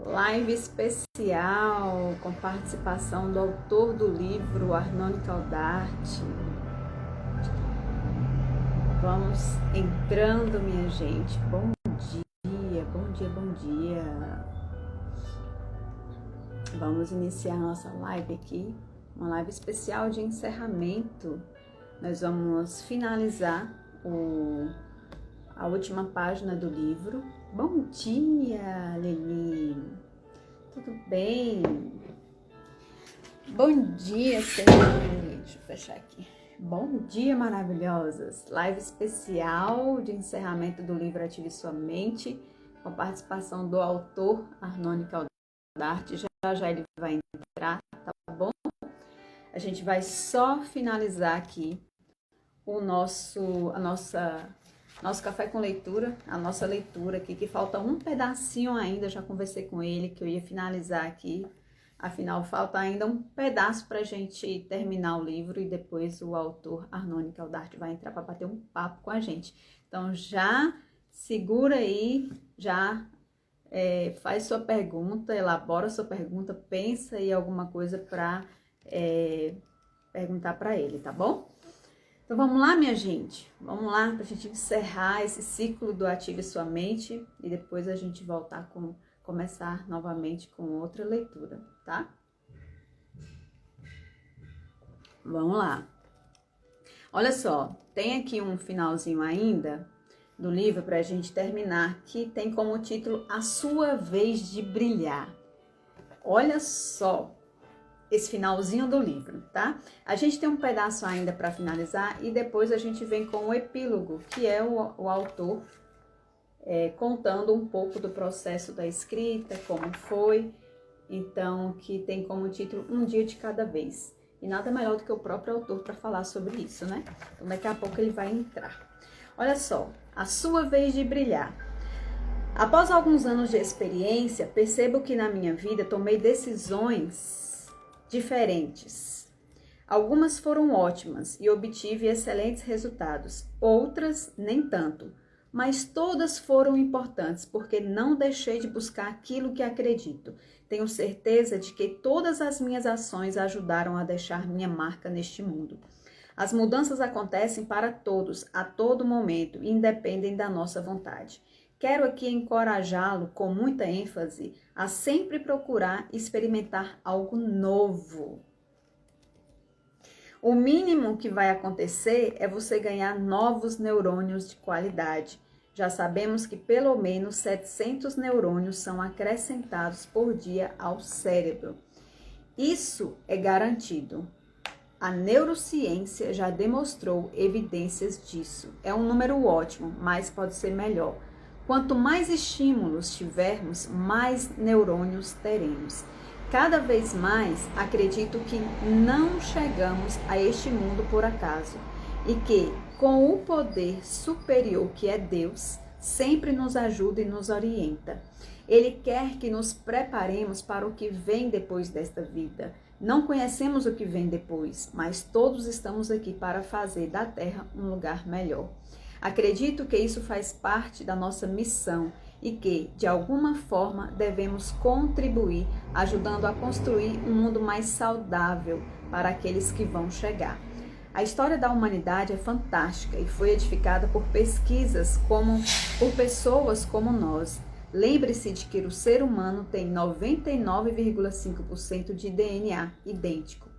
Live especial com participação do autor do livro, Arnone Caldarte. Vamos entrando, minha gente. Bom dia, bom dia, bom dia. Vamos iniciar nossa live aqui, uma live especial de encerramento. Nós vamos finalizar a última página do livro. Bom dia, Leni. Tudo bem? Bom dia, Serene. Deixa eu fechar aqui. Bom dia, maravilhosas. Live especial de encerramento do livro Ative Sua Mente, com a participação do autor Arnone Caldarte. Já ele vai entrar, tá bom? A gente vai só finalizar aqui o nosso café com leitura, a nossa leitura aqui, que falta um pedacinho ainda. Já conversei com ele que eu ia finalizar aqui, afinal falta ainda um pedaço para a gente terminar o livro e depois o autor Arnone Caldarte vai entrar para bater um papo com a gente. Então já segura aí, já faz sua pergunta, elabora sua pergunta, pensa aí alguma coisa para perguntar para ele, tá bom? Então vamos lá, minha gente, vamos lá para a gente encerrar esse ciclo do Ative Sua Mente e depois a gente começar novamente com outra leitura, tá? Vamos lá. Olha só, tem aqui um finalzinho ainda do livro para a gente terminar, que tem como título A Sua Vez de Brilhar. Olha só esse finalzinho do livro, tá? A gente tem um pedaço ainda para finalizar e depois a gente vem com o epílogo, que é o autor contando um pouco do processo da escrita, como foi, então, que tem como título Um Dia de Cada Vez. E nada melhor do que o próprio autor para falar sobre isso, né? Então, daqui a pouco ele vai entrar. Olha só, A Sua Vez de Brilhar. Após alguns anos de experiência, percebo que na minha vida tomei decisões diferentes. Algumas foram ótimas e obtive excelentes resultados, outras nem tanto, mas todas foram importantes porque não deixei de buscar aquilo que acredito. Tenho certeza de que todas as minhas ações ajudaram a deixar minha marca neste mundo. As mudanças acontecem para todos, a todo momento, e independem da nossa vontade. Quero aqui encorajá-lo com muita ênfase a sempre procurar experimentar algo novo. O mínimo que vai acontecer é você ganhar novos neurônios de qualidade. Já sabemos que pelo menos 700 neurônios são acrescentados por dia ao cérebro. Isso é garantido. A neurociência já demonstrou evidências disso. É um número ótimo, mas pode ser melhor. Quanto mais estímulos tivermos, mais neurônios teremos. Cada vez mais acredito que não chegamos a este mundo por acaso e que, com o poder superior que é Deus, sempre nos ajuda e nos orienta. Ele quer que nos preparemos para o que vem depois desta vida. Não conhecemos o que vem depois, mas todos estamos aqui para fazer da Terra um lugar melhor. Acredito que isso faz parte da nossa missão e que, de alguma forma, devemos contribuir, ajudando a construir um mundo mais saudável para aqueles que vão chegar. A história da humanidade é fantástica e foi edificada por por pessoas como nós. Lembre-se de que o ser humano tem 99,5% de DNA idêntico.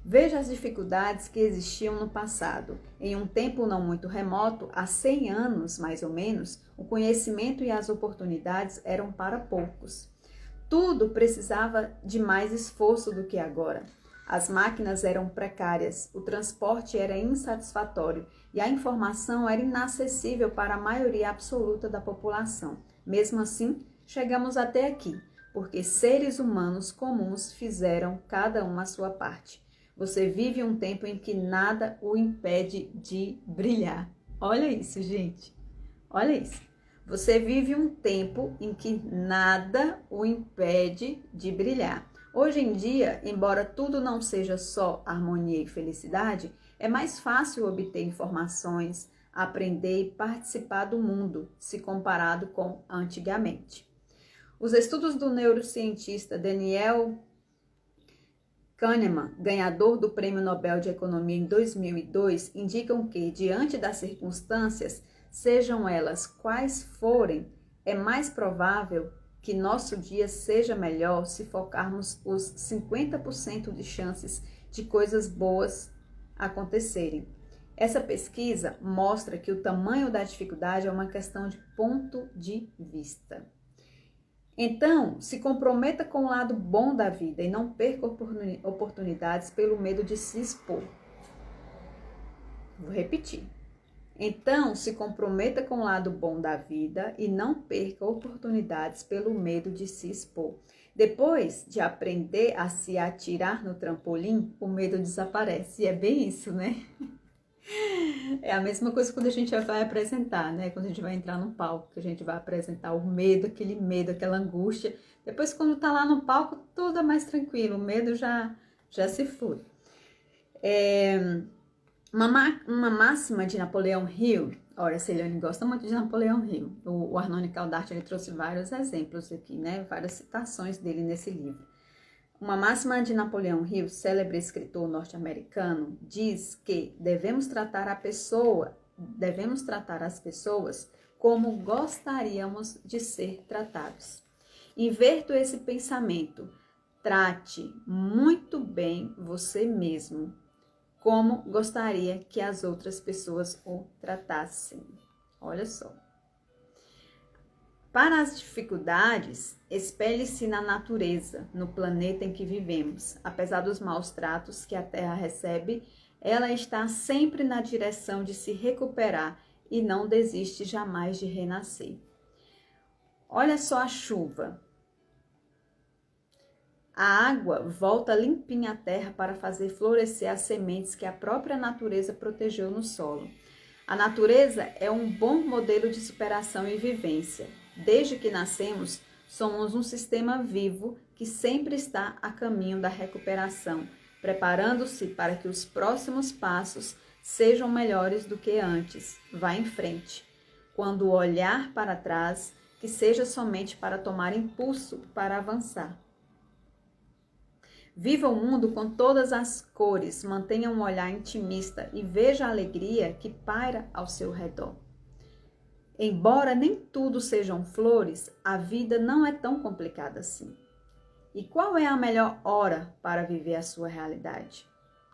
Veja as dificuldades que existiam no passado. Em um tempo não muito remoto, há 100 anos mais ou menos, o conhecimento e as oportunidades eram para poucos. Tudo precisava de mais esforço do que agora. As máquinas eram precárias, o transporte era insatisfatório e a informação era inacessível para a maioria absoluta da população. Mesmo assim, chegamos até aqui, porque seres humanos comuns fizeram cada um a sua parte. Você vive um tempo em que nada o impede de brilhar. Olha isso, gente. Olha isso. Você vive um tempo em que nada o impede de brilhar. Hoje em dia, embora tudo não seja só harmonia e felicidade, é mais fácil obter informações, aprender e participar do mundo, se comparado com antigamente. Os estudos do neurocientista Daniel Kahneman, ganhador do Prêmio Nobel de Economia em 2002, indicam que, diante das circunstâncias, sejam elas quais forem, é mais provável que nosso dia seja melhor se focarmos os 50% de chances de coisas boas acontecerem. Essa pesquisa mostra que o tamanho da dificuldade é uma questão de ponto de vista. Então, se comprometa com o lado bom da vida e não perca oportunidades pelo medo de se expor. Vou repetir. Então, se comprometa com o lado bom da vida e não perca oportunidades pelo medo de se expor. Depois de aprender a se atirar no trampolim, o medo desaparece. E é bem isso, né? É a mesma coisa quando a gente vai apresentar, né? Quando a gente vai entrar no palco, que a gente vai apresentar o medo, aquela angústia. Depois, quando tá lá no palco, tudo é mais tranquilo, o medo já se foi. Uma máxima de Napoleão Hill, olha, Celiane gosta muito de Napoleão Hill. O Arnone Caldarte, ele trouxe vários exemplos aqui, né? Várias citações dele nesse livro. Uma máxima de Napoleão Hill, célebre escritor norte-americano, diz que devemos tratar as pessoas como gostaríamos de ser tratados. Inverto esse pensamento. Trate muito bem você mesmo, como gostaria que as outras pessoas o tratassem. Olha só. Para as dificuldades, espelhe-se na natureza, no planeta em que vivemos. Apesar dos maus tratos que a Terra recebe, ela está sempre na direção de se recuperar e não desiste jamais de renascer. Olha só a chuva. A água volta limpinha à terra para fazer florescer as sementes que a própria natureza protegeu no solo. A natureza é um bom modelo de superação e vivência. Desde que nascemos, somos um sistema vivo que sempre está a caminho da recuperação, preparando-se para que os próximos passos sejam melhores do que antes. Vá em frente. Quando olhar para trás, que seja somente para tomar impulso para avançar. Viva o mundo com todas as cores, mantenha um olhar intimista e veja a alegria que paira ao seu redor. Embora nem tudo sejam flores, a vida não é tão complicada assim. E qual é a melhor hora para viver a sua realidade?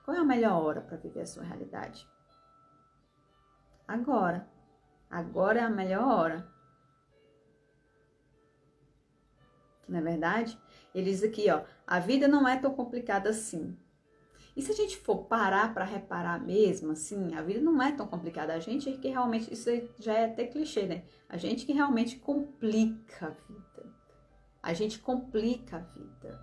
Qual é a melhor hora para viver a sua realidade? Agora. Agora é a melhor hora. Não é verdade? Ele diz aqui, ó, a vida não é tão complicada assim. E se a gente for parar para reparar mesmo, assim, a vida não é tão complicada. A gente que realmente, isso já é até clichê, né? A gente que realmente complica a vida. A gente complica a vida.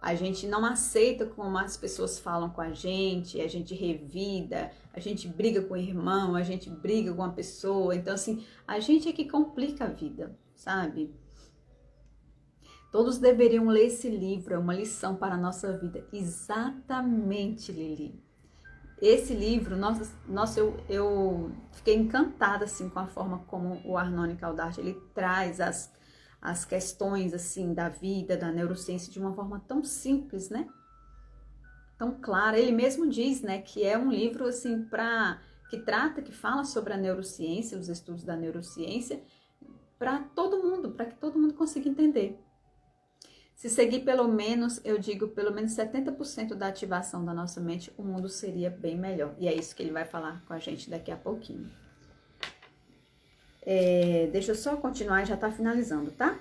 A gente não aceita como as pessoas falam com a gente revida, a gente briga com o irmão, a gente briga com a pessoa. Então, assim, a gente é que complica a vida, sabe? Todos deveriam ler esse livro, é uma lição para a nossa vida. Exatamente, Lili. Esse livro, nossa, eu fiquei encantada assim, com a forma como o Arnone Caldarte ele traz as questões assim, da vida, da neurociência, de uma forma tão simples, né? Tão clara. Ele mesmo diz, né, que é um livro assim, que fala sobre a neurociência, os estudos da neurociência, para todo mundo, para que todo mundo consiga entender. Se seguir pelo menos 70% da ativação da nossa mente, o mundo seria bem melhor. E é isso que ele vai falar com a gente daqui a pouquinho. Deixa eu só continuar, já tá finalizando, tá?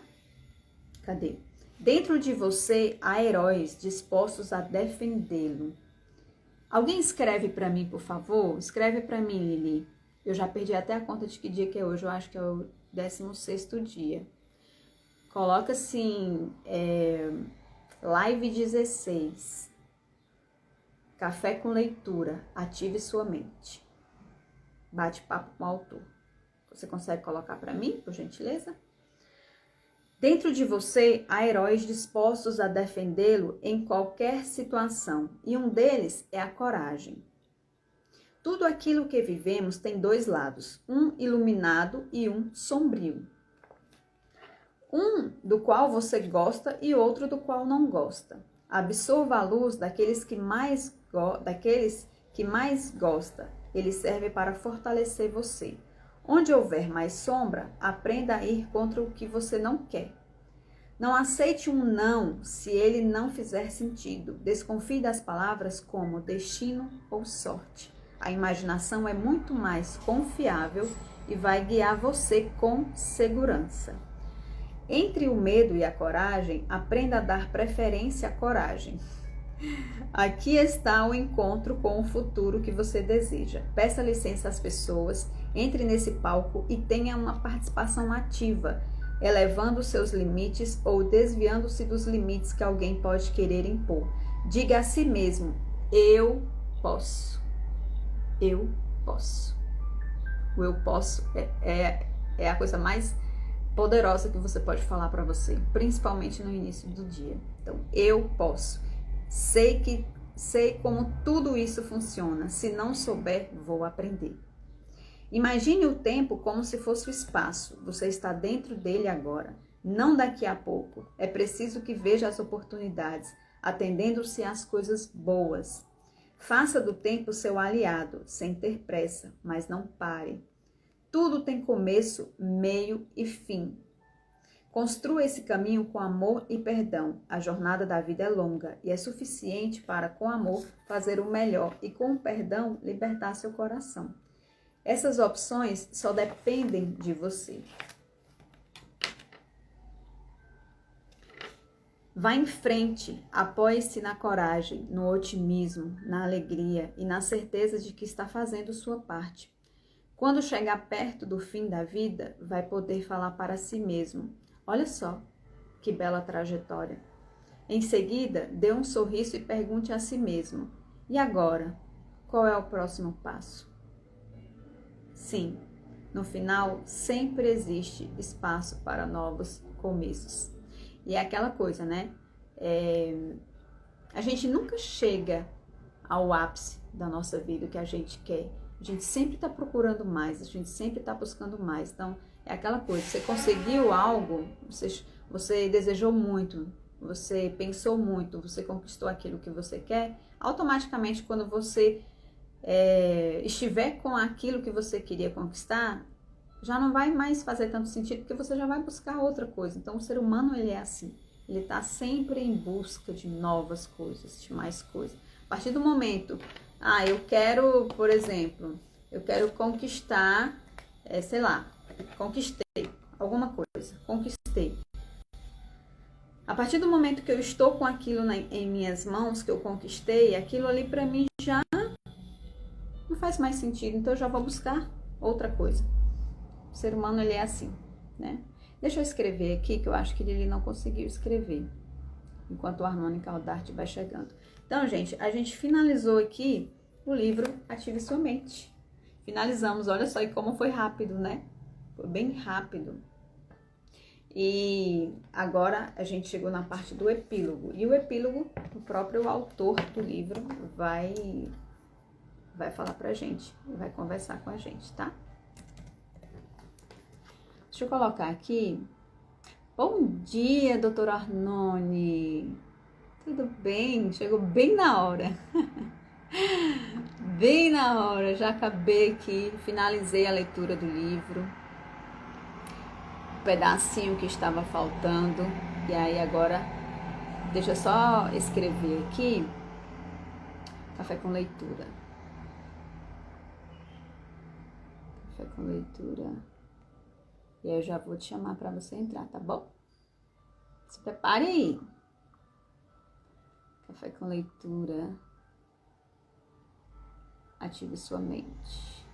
Cadê? Dentro de você há heróis dispostos a defendê-lo. Alguém escreve para mim, por favor? Escreve para mim, Lili. Eu já perdi até a conta de que dia que é hoje, eu acho que é o 16º dia. Coloca assim, live 16, café com leitura, ative sua mente, bate-papo com o autor. Você consegue colocar para mim, por gentileza? Dentro de você há heróis dispostos a defendê-lo em qualquer situação, e um deles é a coragem. Tudo aquilo que vivemos tem dois lados, um iluminado e um sombrio. Um do qual você gosta e outro do qual não gosta. Absorva a luz daqueles que mais gosta. Ele serve para fortalecer você. Onde houver mais sombra, aprenda a ir contra o que você não quer. Não aceite um não se ele não fizer sentido. Desconfie das palavras como destino ou sorte. A imaginação é muito mais confiável e vai guiar você com segurança. Entre o medo e a coragem, aprenda a dar preferência à coragem. Aqui está o encontro com o futuro que você deseja. Peça licença às pessoas, entre nesse palco e tenha uma participação ativa, elevando seus limites ou desviando-se dos limites que alguém pode querer impor. Diga a si mesmo: eu posso. Eu posso. O eu posso é a coisa mais poderosa que você pode falar para você, principalmente no início do dia. Então, eu posso. Sei como tudo isso funciona. Se não souber, vou aprender. Imagine o tempo como se fosse o espaço. Você está dentro dele agora, não daqui a pouco. É preciso que veja as oportunidades, atendendo-se às coisas boas. Faça do tempo seu aliado, sem ter pressa, mas não pare. Tudo tem começo, meio e fim. Construa esse caminho com amor e perdão. A jornada da vida é longa e é suficiente para, com amor, fazer o melhor e, com o perdão, libertar seu coração. Essas opções só dependem de você. Vá em frente, apoie-se na coragem, no otimismo, na alegria e na certeza de que está fazendo sua parte. Quando chegar perto do fim da vida, vai poder falar para si mesmo: olha só, que bela trajetória. Em seguida, dê um sorriso e pergunte a si mesmo: e agora? Qual é o próximo passo? Sim, no final sempre existe espaço para novos começos. E é aquela coisa, né? A gente nunca chega ao ápice da nossa vida, o que a gente quer. A gente sempre está procurando mais, a gente sempre está buscando mais. Então, é aquela coisa, você conseguiu algo, você desejou muito, você pensou muito, você conquistou aquilo que você quer, automaticamente quando você estiver com aquilo que você queria conquistar, já não vai mais fazer tanto sentido, porque você já vai buscar outra coisa. Então, o ser humano, ele é assim, ele está sempre em busca de novas coisas, de mais coisas. A partir do momento, eu quero, por exemplo, eu quero conquistar, conquistei alguma coisa, conquistei. A partir do momento que eu estou com aquilo em minhas mãos, que eu conquistei, aquilo ali para mim já não faz mais sentido, então eu já vou buscar outra coisa. O ser humano, ele é assim, né? Deixa eu escrever aqui, que eu acho que ele não conseguiu escrever, enquanto o Harmônica Audarte vai chegando. Então, gente, a gente finalizou aqui o livro Ative Sua Mente. Finalizamos, olha só, e como foi rápido, né? Foi bem rápido. E agora a gente chegou na parte do epílogo. E o epílogo, o próprio autor do livro vai falar pra gente, vai conversar com a gente, tá? Deixa eu colocar aqui. Bom dia, doutor Arnone. Tudo bem? Chegou bem na hora. Bem na hora. Já acabei aqui, finalizei a leitura do livro. Um pedacinho que estava faltando. E aí agora, deixa eu só escrever aqui. Café com leitura. Café com leitura. E aí eu já vou te chamar para você entrar, tá bom? Se prepare aí. Café com leitura. Ative sua mente.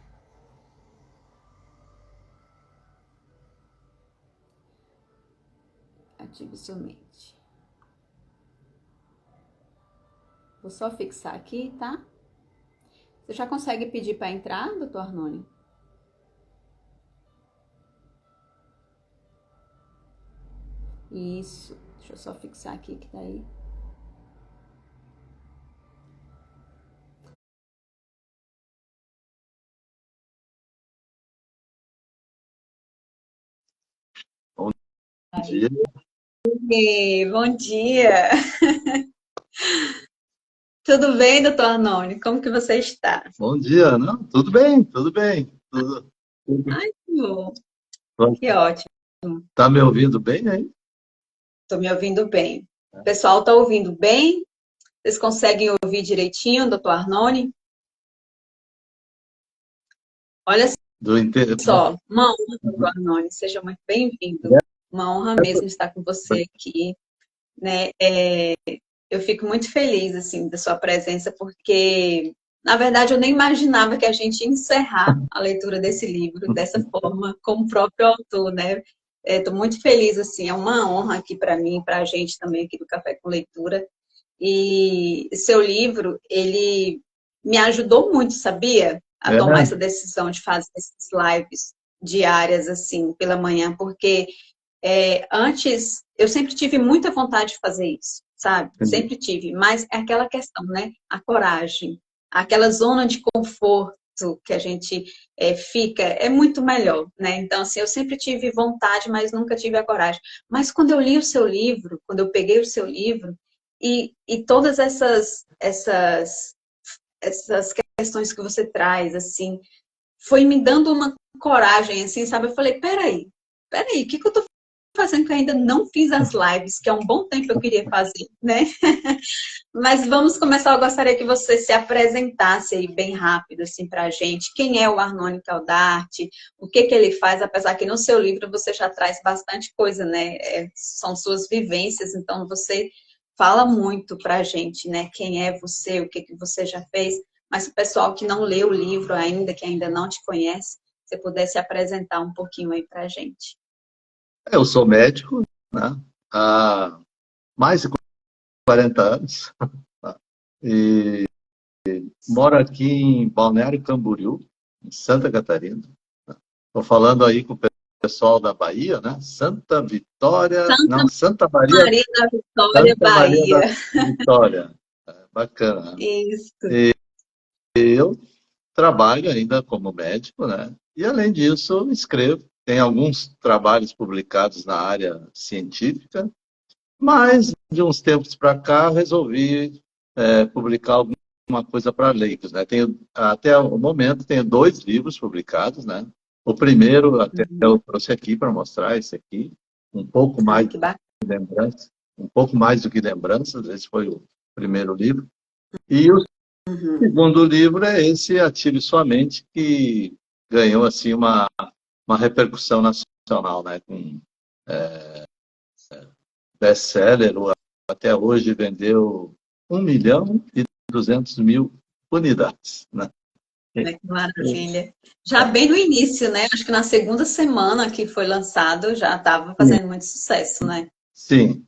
Ative sua mente. Vou só fixar aqui, tá? Você já consegue pedir para entrar, doutor Arnone? Isso. Deixa eu só fixar aqui que daí. dia. Bom dia. Tudo bem, doutor Arnone? Como que você está? Bom dia, não? Tudo bem, tudo bem. Tudo. Ai, que bom. Que ótimo. Tá me ouvindo bem aí? Estou me ouvindo bem. O pessoal está ouvindo bem? Vocês conseguem ouvir direitinho, doutor Arnone? Olha Do inter... só, uma honra, doutor Arnone. Seja muito bem-vindo. Uma honra mesmo estar com você aqui, né? Eu fico muito feliz, assim, da sua presença, porque, na verdade, eu nem imaginava que a gente ia encerrar a leitura desse livro dessa forma, como o próprio autor, né? Estou muito feliz, assim, é uma honra aqui para mim, para a gente também aqui do Café com Leitura. E seu livro, ele me ajudou muito, sabia? A tomar É, essa decisão de fazer essas lives diárias, assim, pela manhã, porque antes, eu sempre tive muita vontade de fazer isso, sabe? Sempre tive, mas é aquela questão, né? A coragem, aquela zona de conforto que a gente fica, é muito melhor, né? Então, assim, eu sempre tive vontade, mas nunca tive a coragem. Mas quando eu li o seu livro, quando eu peguei o seu livro, e todas essas questões que você traz, assim, foi me dando uma coragem, assim, sabe? Eu falei, peraí, o que eu tô fazendo que eu ainda não fiz as lives, que há um bom tempo eu queria fazer, né? Mas vamos começar, eu gostaria que você se apresentasse aí bem rápido, assim, pra gente. Quem é o Arnone Caldarte? O que que ele faz? Apesar que no seu livro você já traz bastante coisa, né? São suas vivências, então você fala muito pra gente, né? Quem é você, o que que você já fez. Mas o pessoal que não leu o livro ainda, que ainda não te conhece, você pudesse apresentar um pouquinho aí pra gente. eu sou médico, né? Há mais de 40 anos. Tá? E moro aqui em Balneário Camboriú, em Santa Catarina. Estou falando aí com o pessoal da Bahia, né? Santa Vitória, Santa não, Santa Maria, Maria da Vitória, Santa Maria Bahia. da Vitória. Bacana. Isso. Eu trabalho ainda como médico, né? E além disso, escrevo. Tem alguns trabalhos publicados na área científica, mas de uns tempos para cá resolvi publicar alguma coisa para leigos, né? Tenho, até o momento tenho 2 livros publicados, né? O primeiro até eu trouxe aqui para mostrar esse aqui, um pouco Ai, mais que bacana. de lembranças, um pouco mais do que lembranças. Esse foi o primeiro livro. E o segundo livro é esse, Ative Sua Mente, que ganhou assim uma repercussão nacional, né? Com best-seller, até hoje vendeu 1.200.000 unidades, né? Né? Que maravilha. Já bem no início, né? Acho que na segunda semana que foi lançado já estava fazendo muito sucesso, né? Sim.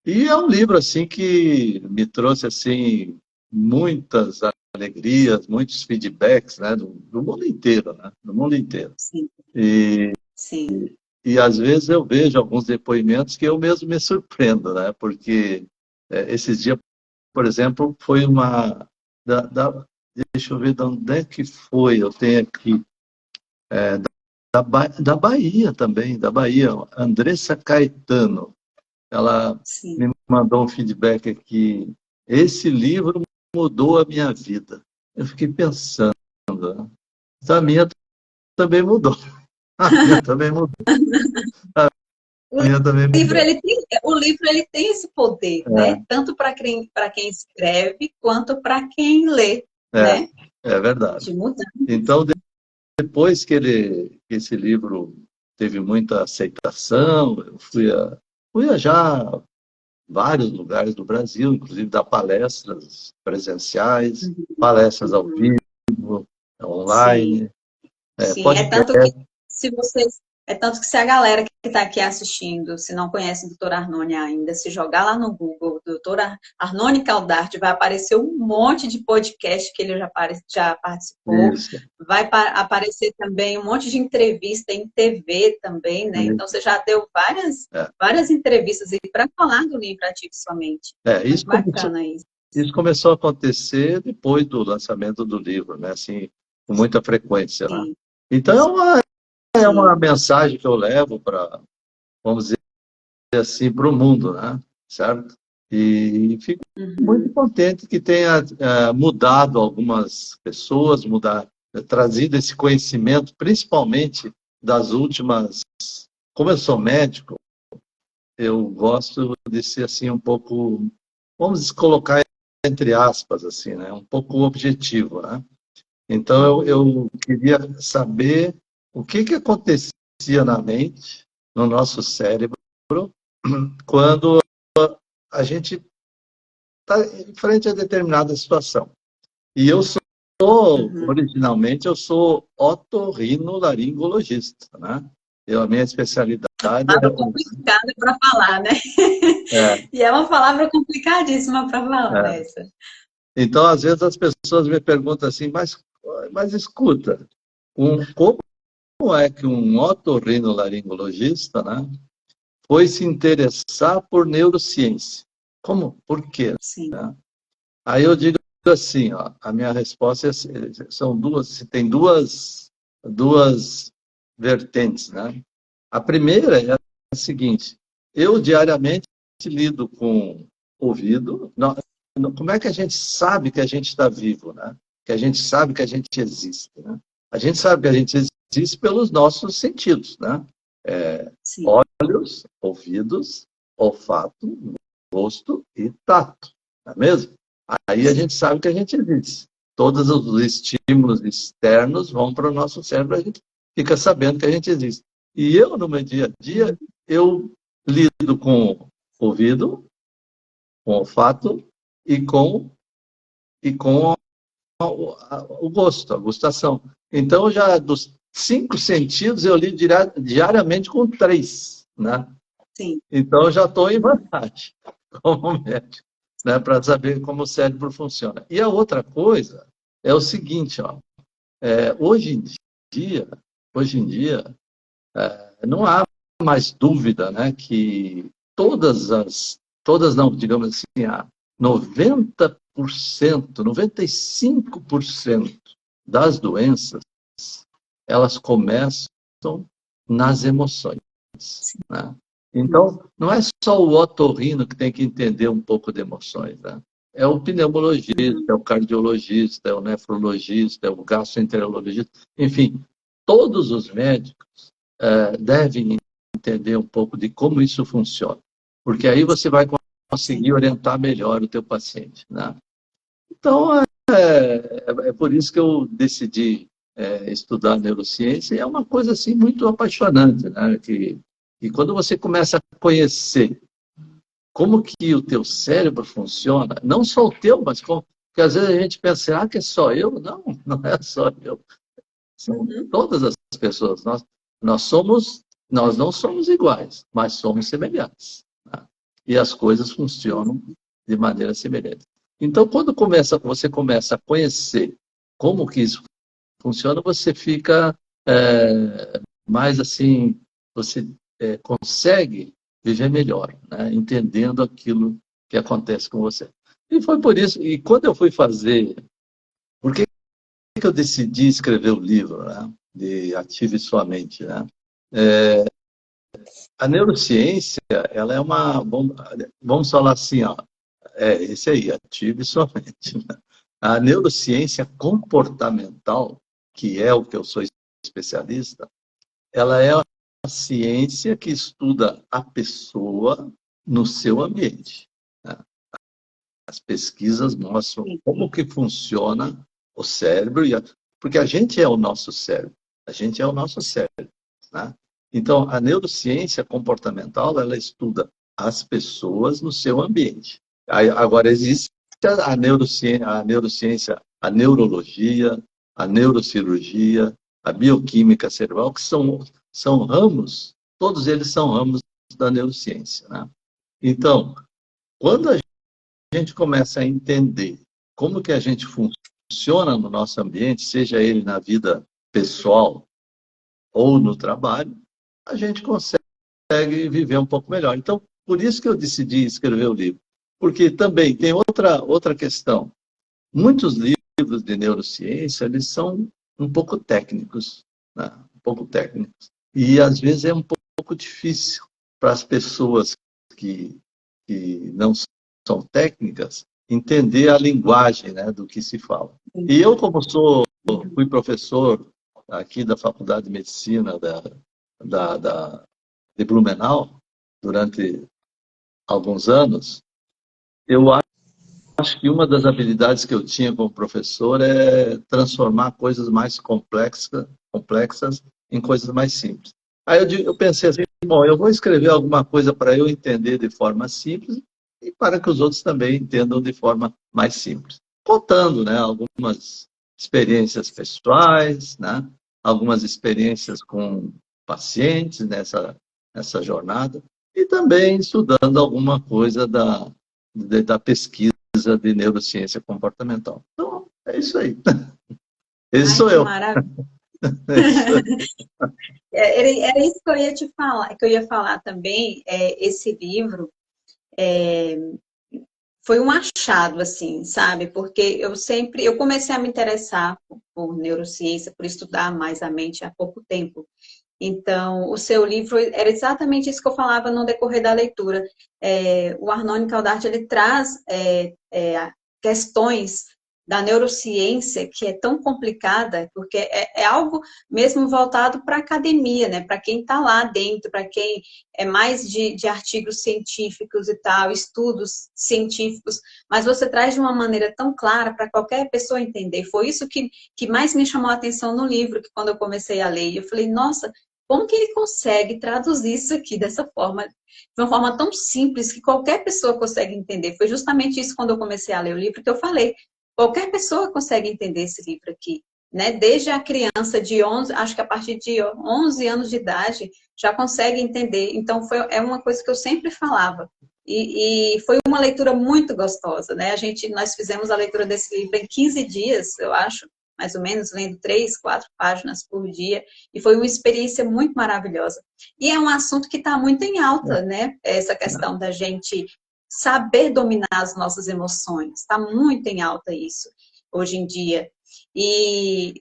E é um livro assim que me trouxe assim muitas alegrias, muitos feedbacks, né, do mundo inteiro, né? Do mundo inteiro. Sim, E sim. E às vezes eu vejo alguns depoimentos que eu mesmo me surpreendo, né? Porque esses dias, por exemplo, foi uma. Deixa eu ver de onde é que foi. Eu tenho aqui. Da Bahia também, da Bahia. Andressa Caetano. Ela Sim. me mandou um feedback aqui. Esse livro mudou a minha vida. Eu fiquei pensando, né? A minha também mudou. A minha também mudou. O A minha também livro, mudou. ele tem esse poder, né? É, Tanto para quem escreve, quanto para quem lê, é, né? é verdade. De mudar. Então, depois que esse livro teve muita aceitação, eu fui a já vários lugares do Brasil, inclusive dar palestras presenciais, palestras ao Uhum. vivo, Sim. online, Sim, podcast. é tanto que se a galera que está aqui assistindo, se não conhece o doutor Arnone ainda, se jogar lá no Google, doutor Arnone Caldarte, vai aparecer um monte de podcast que ele já participou, Isso, vai aparecer também um monte de entrevista em TV também, né? Então você já deu é. várias entrevistas para falar do livro Ative Sua Mente. É, Muito bacana isso. isso começou a acontecer depois do lançamento do livro, né? Assim, com muita frequência, né? Sim, Então, é uma sim. mensagem que eu levo para, vamos dizer, assim, para o mundo, né? Certo? E fico muito contente que tenha mudado algumas pessoas, trazido esse conhecimento, principalmente das últimas. Como eu sou médico, eu gosto de ser assim um pouco, vamos colocar entre aspas, assim, né? Um pouco objetivo, né? Então eu queria saber o que acontecia na mente, no nosso cérebro, quando a gente está em frente a determinada situação. E eu sou, originalmente, eu sou otorrinolaringologista, né? A minha especialidade Palavra complicada para falar, né? é, E é uma palavra complicadíssima para falar é. essa. Então, às vezes as pessoas me perguntam assim, mas escuta, como é que um otorrinolaringologista, né, foi se interessar por neurociência? Como? Por quê? Sim. Né? Aí eu digo assim, ó, a minha resposta são tem duas vertentes, né? A primeira é a seguinte: eu diariamente lido com ouvido. Como é que a gente sabe que a gente está vivo, né? Que a gente sabe que a gente existe, né? A gente sabe que a gente existe pelos nossos sentidos, né? Sim. Olhos, ouvidos, olfato, gosto e tato, não é mesmo? Aí a gente sabe que a gente existe. Todos os estímulos externos vão para o nosso cérebro, a gente fica sabendo que a gente existe. E eu, no meu dia a dia, eu lido com ouvido, com olfato e com o gosto, a gustação. Então, já dos 5 sentidos, eu lido diariamente com 3, né? Sim. Então, eu já estou em vantagem como médico, né, para saber como o cérebro funciona. E a outra coisa é o seguinte, ó, hoje em dia, não há mais dúvida, né, que todas não, digamos assim, a 90%, 95% das doenças, elas começam nas emoções, né? Então, não é só o otorrino que tem que entender um pouco de emoções, né? É o pneumologista, é o cardiologista, é o nefrologista, é o gastroenterologista, enfim, todos os médicos devem entender um pouco de como isso funciona, porque aí você vai conseguir orientar melhor o teu paciente, né? Então, é por isso que eu decidi estudar neurociência, e é uma coisa assim muito apaixonante, né? E quando você começa a conhecer como que o teu cérebro funciona, não só o teu, mas porque às vezes a gente pensa, será que é só eu? Não, não é só eu. São todas as pessoas. Nós não somos iguais, mas somos semelhantes, né? E as coisas funcionam de maneira semelhante. Então, quando você começa a conhecer como que isso funciona, você fica mais assim, você consegue viver melhor, né? Entendendo aquilo que acontece com você. E foi por isso, e quando eu fui fazer, por que eu decidi escrever o livro, né, de Ative Sua Mente, né? A neurociência, ela é vamos falar assim, ó, esse aí, Ative Sua Mente, né? A neurociência comportamental, que é o que eu sou especialista, ela é a ciência que estuda a pessoa no seu ambiente, né? As pesquisas mostram como que funciona o cérebro, porque a gente é o nosso cérebro, a gente é o nosso cérebro, né? Então, a neurociência comportamental, ela estuda as pessoas no seu ambiente. Agora, existe a neurociência, a neurologia, a neurocirurgia, a bioquímica cerebral, que são ramos, todos eles são ramos da neurociência, né? Então, quando a gente começa a entender como que a gente funciona no nosso ambiente, seja ele na vida pessoal ou no trabalho, a gente consegue viver um pouco melhor. Então, por isso que eu decidi escrever o livro. Porque também tem outra questão. Muitos livros de neurociência, eles são um pouco técnicos, né? Um pouco técnicos. E, às vezes, é um pouco difícil para as pessoas que, que não são técnicas, entender a linguagem, né, do que se fala. E eu, como fui professor aqui da Faculdade de Medicina de Blumenau durante alguns anos, eu acho que uma das habilidades que eu tinha como professor é transformar coisas mais complexas em coisas mais simples. Aí eu pensei assim, bom, eu vou escrever alguma coisa para eu entender de forma simples e para que os outros também entendam de forma mais simples. Contando, né, algumas experiências pessoais, né, algumas experiências com pacientes nessa jornada e também estudando alguma coisa da pesquisa de neurociência comportamental. Então, é isso aí. Esse Ai, sou que eu. maravilha. É isso aí. Era isso que eu ia te falar, que eu ia falar também. Esse livro foi um achado, assim, sabe? Porque eu comecei a me interessar por neurociência, por estudar mais a mente há pouco tempo. Então, o seu livro era exatamente isso que eu falava no decorrer da leitura. O Arnone Caldart, ele traz questões da neurociência que é tão complicada, porque é algo mesmo voltado para a academia, né? Para quem está lá dentro, para quem é mais de artigos científicos e tal, estudos científicos, mas você traz de uma maneira tão clara para qualquer pessoa entender. Foi isso que mais me chamou a atenção no livro, que quando eu comecei a ler, eu falei, nossa, como que ele consegue traduzir isso aqui dessa forma, de uma forma tão simples que qualquer pessoa consegue entender? Foi justamente isso quando eu comecei a ler o livro que eu falei. Qualquer pessoa consegue entender esse livro aqui, né? Desde a criança de 11, acho que a partir de 11 anos de idade já consegue entender. Então é uma coisa que eu sempre falava. E foi uma leitura muito gostosa, né? Nós fizemos a leitura desse livro em 15 dias, eu acho, mais ou menos, lendo 3, 4 páginas por dia, e foi uma experiência muito maravilhosa. E é um assunto que está muito em alta, né? Essa questão da gente saber dominar as nossas emoções, está muito em alta isso, hoje em dia. E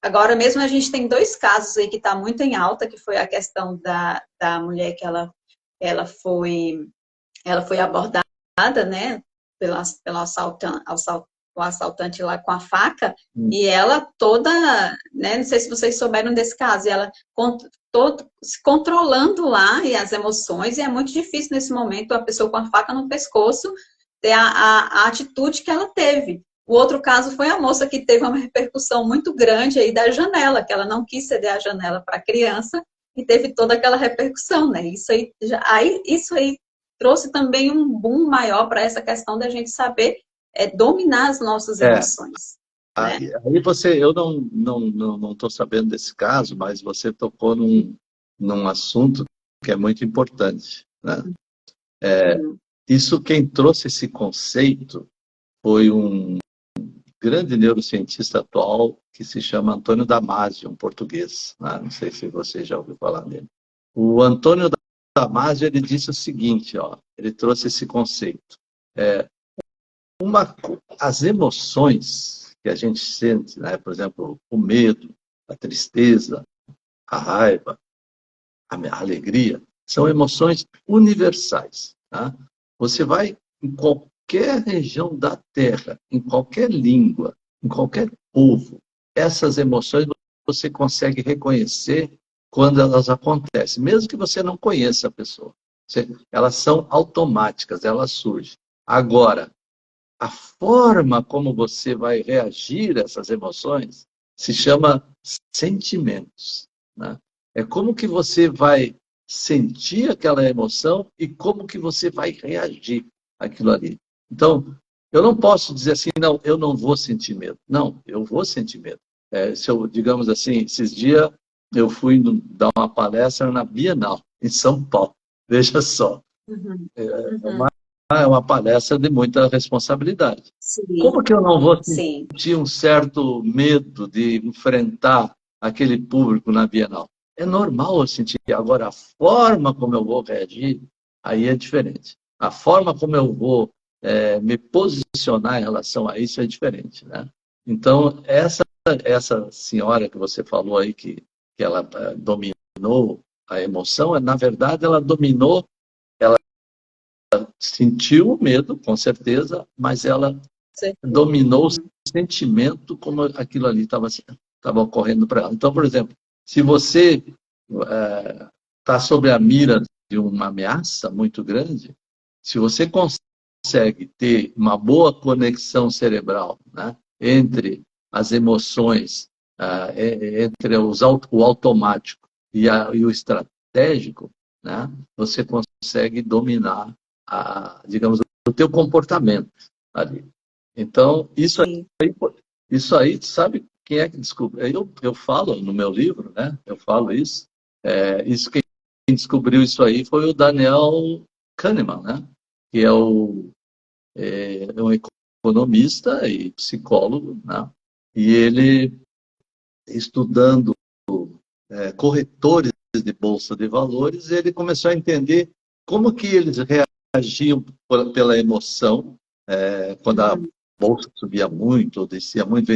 agora mesmo a gente tem 2 casos aí que está muito em alta, que foi a questão da mulher que ela foi abordada, né, pelo o assaltante lá com a faca, e ela toda, né, não sei se vocês souberam desse caso, e ela se controlando lá e as emoções, e é muito difícil nesse momento a pessoa com a faca no pescoço ter a atitude que ela teve. O outro caso foi a moça que teve uma repercussão muito grande aí da janela, que ela não quis ceder a janela para a criança, e teve toda aquela repercussão, né? Isso aí trouxe também um boom maior para essa questão da gente saber dominar as nossas É, emoções, né? aí eu não estou sabendo desse caso, mas você tocou num assunto que é muito importante, né? Sim. Isso, quem trouxe esse conceito foi um grande neurocientista atual que se chama Antônio Damasio, um português, né? Não sei se você já ouviu falar dele. O Antônio Damasio, ele disse o seguinte, ó, ele trouxe esse conceito. As emoções que a gente sente, né? Por exemplo, o medo, a tristeza, a raiva, a alegria, são emoções universais. Tá? Você vai em qualquer região da Terra, em qualquer língua, em qualquer povo, essas emoções você consegue reconhecer quando elas acontecem, mesmo que você não conheça a pessoa. Elas são automáticas, elas surgem. Agora, a forma como você vai reagir a essas emoções se chama sentimentos. Né? É como que você vai sentir aquela emoção e como que você vai reagir àquilo ali. Então, eu não posso dizer assim, não, eu não vou sentir medo. Não, eu vou sentir medo. Se eu, digamos assim, esses dias eu fui dar uma palestra na Bienal, em São Paulo. Veja só. Uhum. É Uhum. uma palestra de muita responsabilidade. Sim, Como que eu não vou sim. sentir um certo medo de enfrentar aquele público na Bienal? É normal eu sentir. Agora, a forma como eu vou reagir, aí é diferente. A forma como eu vou me posicionar em relação a isso é diferente, né? Então, essa senhora que você falou aí, que ela dominou a emoção, na verdade, ela dominou sentiu o medo, com certeza, mas ela Certeza. dominou o sentimento como aquilo ali estava ocorrendo para ela. Então, por exemplo, se você está sob a mira de uma ameaça muito grande, se você consegue ter uma boa conexão cerebral, né, entre as emoções, entre o automático e o estratégico, né, você consegue dominar, digamos, o teu comportamento ali. Então, Sim. isso aí, sabe quem é que descobriu? Eu falo no meu livro, né? Eu falo isso. Quem descobriu isso aí foi o Daniel Kahneman, né? Que é um economista e psicólogo, né? E ele, estudando corretores de bolsa de valores, ele começou a entender como que eles reagiam pela emoção, quando a Uhum. bolsa subia muito, ou descia muito,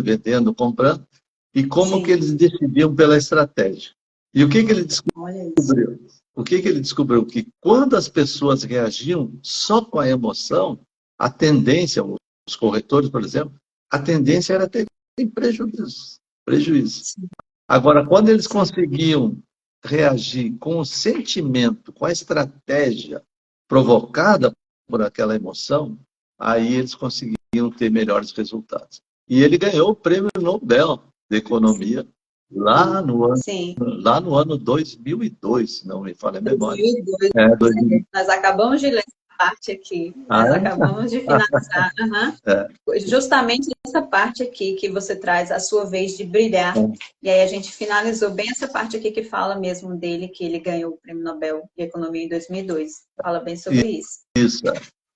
vendendo, comprando, e como que Sim. eles decidiam pela estratégia. E o que que ele Olha isso. descobriu? O que que ele descobriu? Que quando as pessoas reagiam só com a emoção, a tendência, os corretores, por exemplo, a tendência era ter prejuízo. Prejuízo. Sim. Agora, quando eles Sim. conseguiam reagir com o sentimento, com a estratégia provocada por aquela emoção, aí eles conseguiam ter melhores resultados. E ele ganhou o Prêmio Nobel de Economia lá Sim. no ano, Sim. lá no ano 2002, se não me falha a memória. 2002. É, 2000. Nós acabamos de ler essa parte aqui. Ah, Nós acabamos de finalizar. Aham. é? Justamente essa parte aqui que você traz a sua vez de brilhar. E aí a gente finalizou bem essa parte aqui que fala mesmo dele, que ele ganhou o Prêmio Nobel de Economia em 2002. Fala bem É, sobre isso. isso.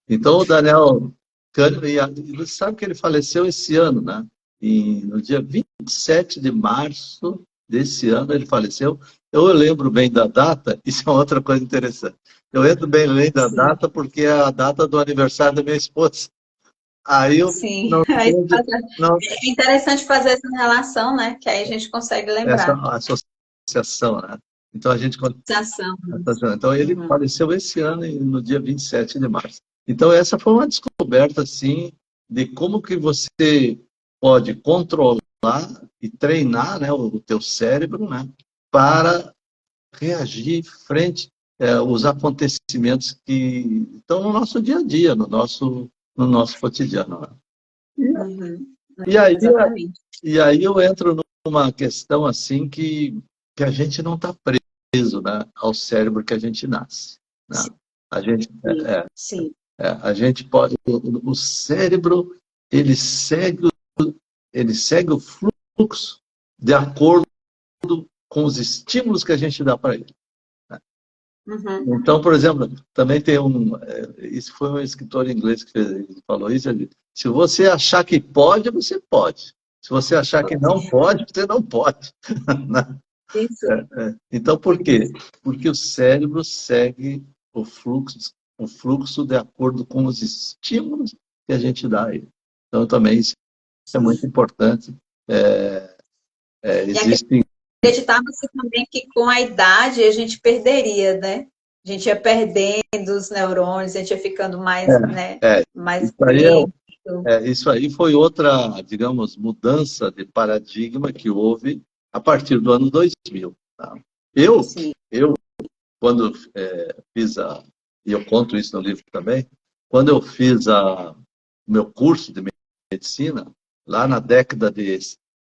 Então, o Daniel Kahneman, e você sabe que ele faleceu esse ano, né? No dia 27 de março desse ano, ele faleceu. Eu lembro bem da data, isso é outra coisa interessante. Eu lembro bem da Sim, data porque é a data do aniversário da minha esposa. Aí eu sim. não Aí tenho não, é interessante fazer essa relação, né? Que aí a gente consegue essa lembrar. associação, né? Então, a gente Sensação. Então, ele Uhum. faleceu esse ano, no dia 27 de março. Então, essa foi uma descoberta, assim, de como que você pode controlar e treinar, né, o teu cérebro, né, para reagir frente aos acontecimentos que estão no nosso dia a dia, no nosso cotidiano. Né? Uhum. E aí, Exatamente. e aí eu entro numa questão assim que a gente não está preso, né, ao cérebro que a gente nasce. Né? A gente, Sim, sim. a gente pode, o cérebro ele segue o fluxo de acordo com os estímulos que a gente dá para ele. Uhum. Então, por exemplo, também tem isso foi um escritor inglês que falou isso, ele disse, se você achar que pode, você pode. Se você achar que não pode, você não pode. Isso, Então, por quê? Porque o cérebro segue o fluxo de acordo com os estímulos que a gente dá a ele. Então, também isso é muito importante. e Existem. acreditava-se também que com a idade a gente perderia, né? A gente ia perdendo os neurônios, a gente ia ficando mais, né, mais Isso aí, lento. isso aí foi outra, digamos, mudança de paradigma que houve a partir do ano 2000. Tá? Eu, Sim. eu quando fiz e eu conto isso no livro também, quando eu fiz o meu curso de medicina, lá na década de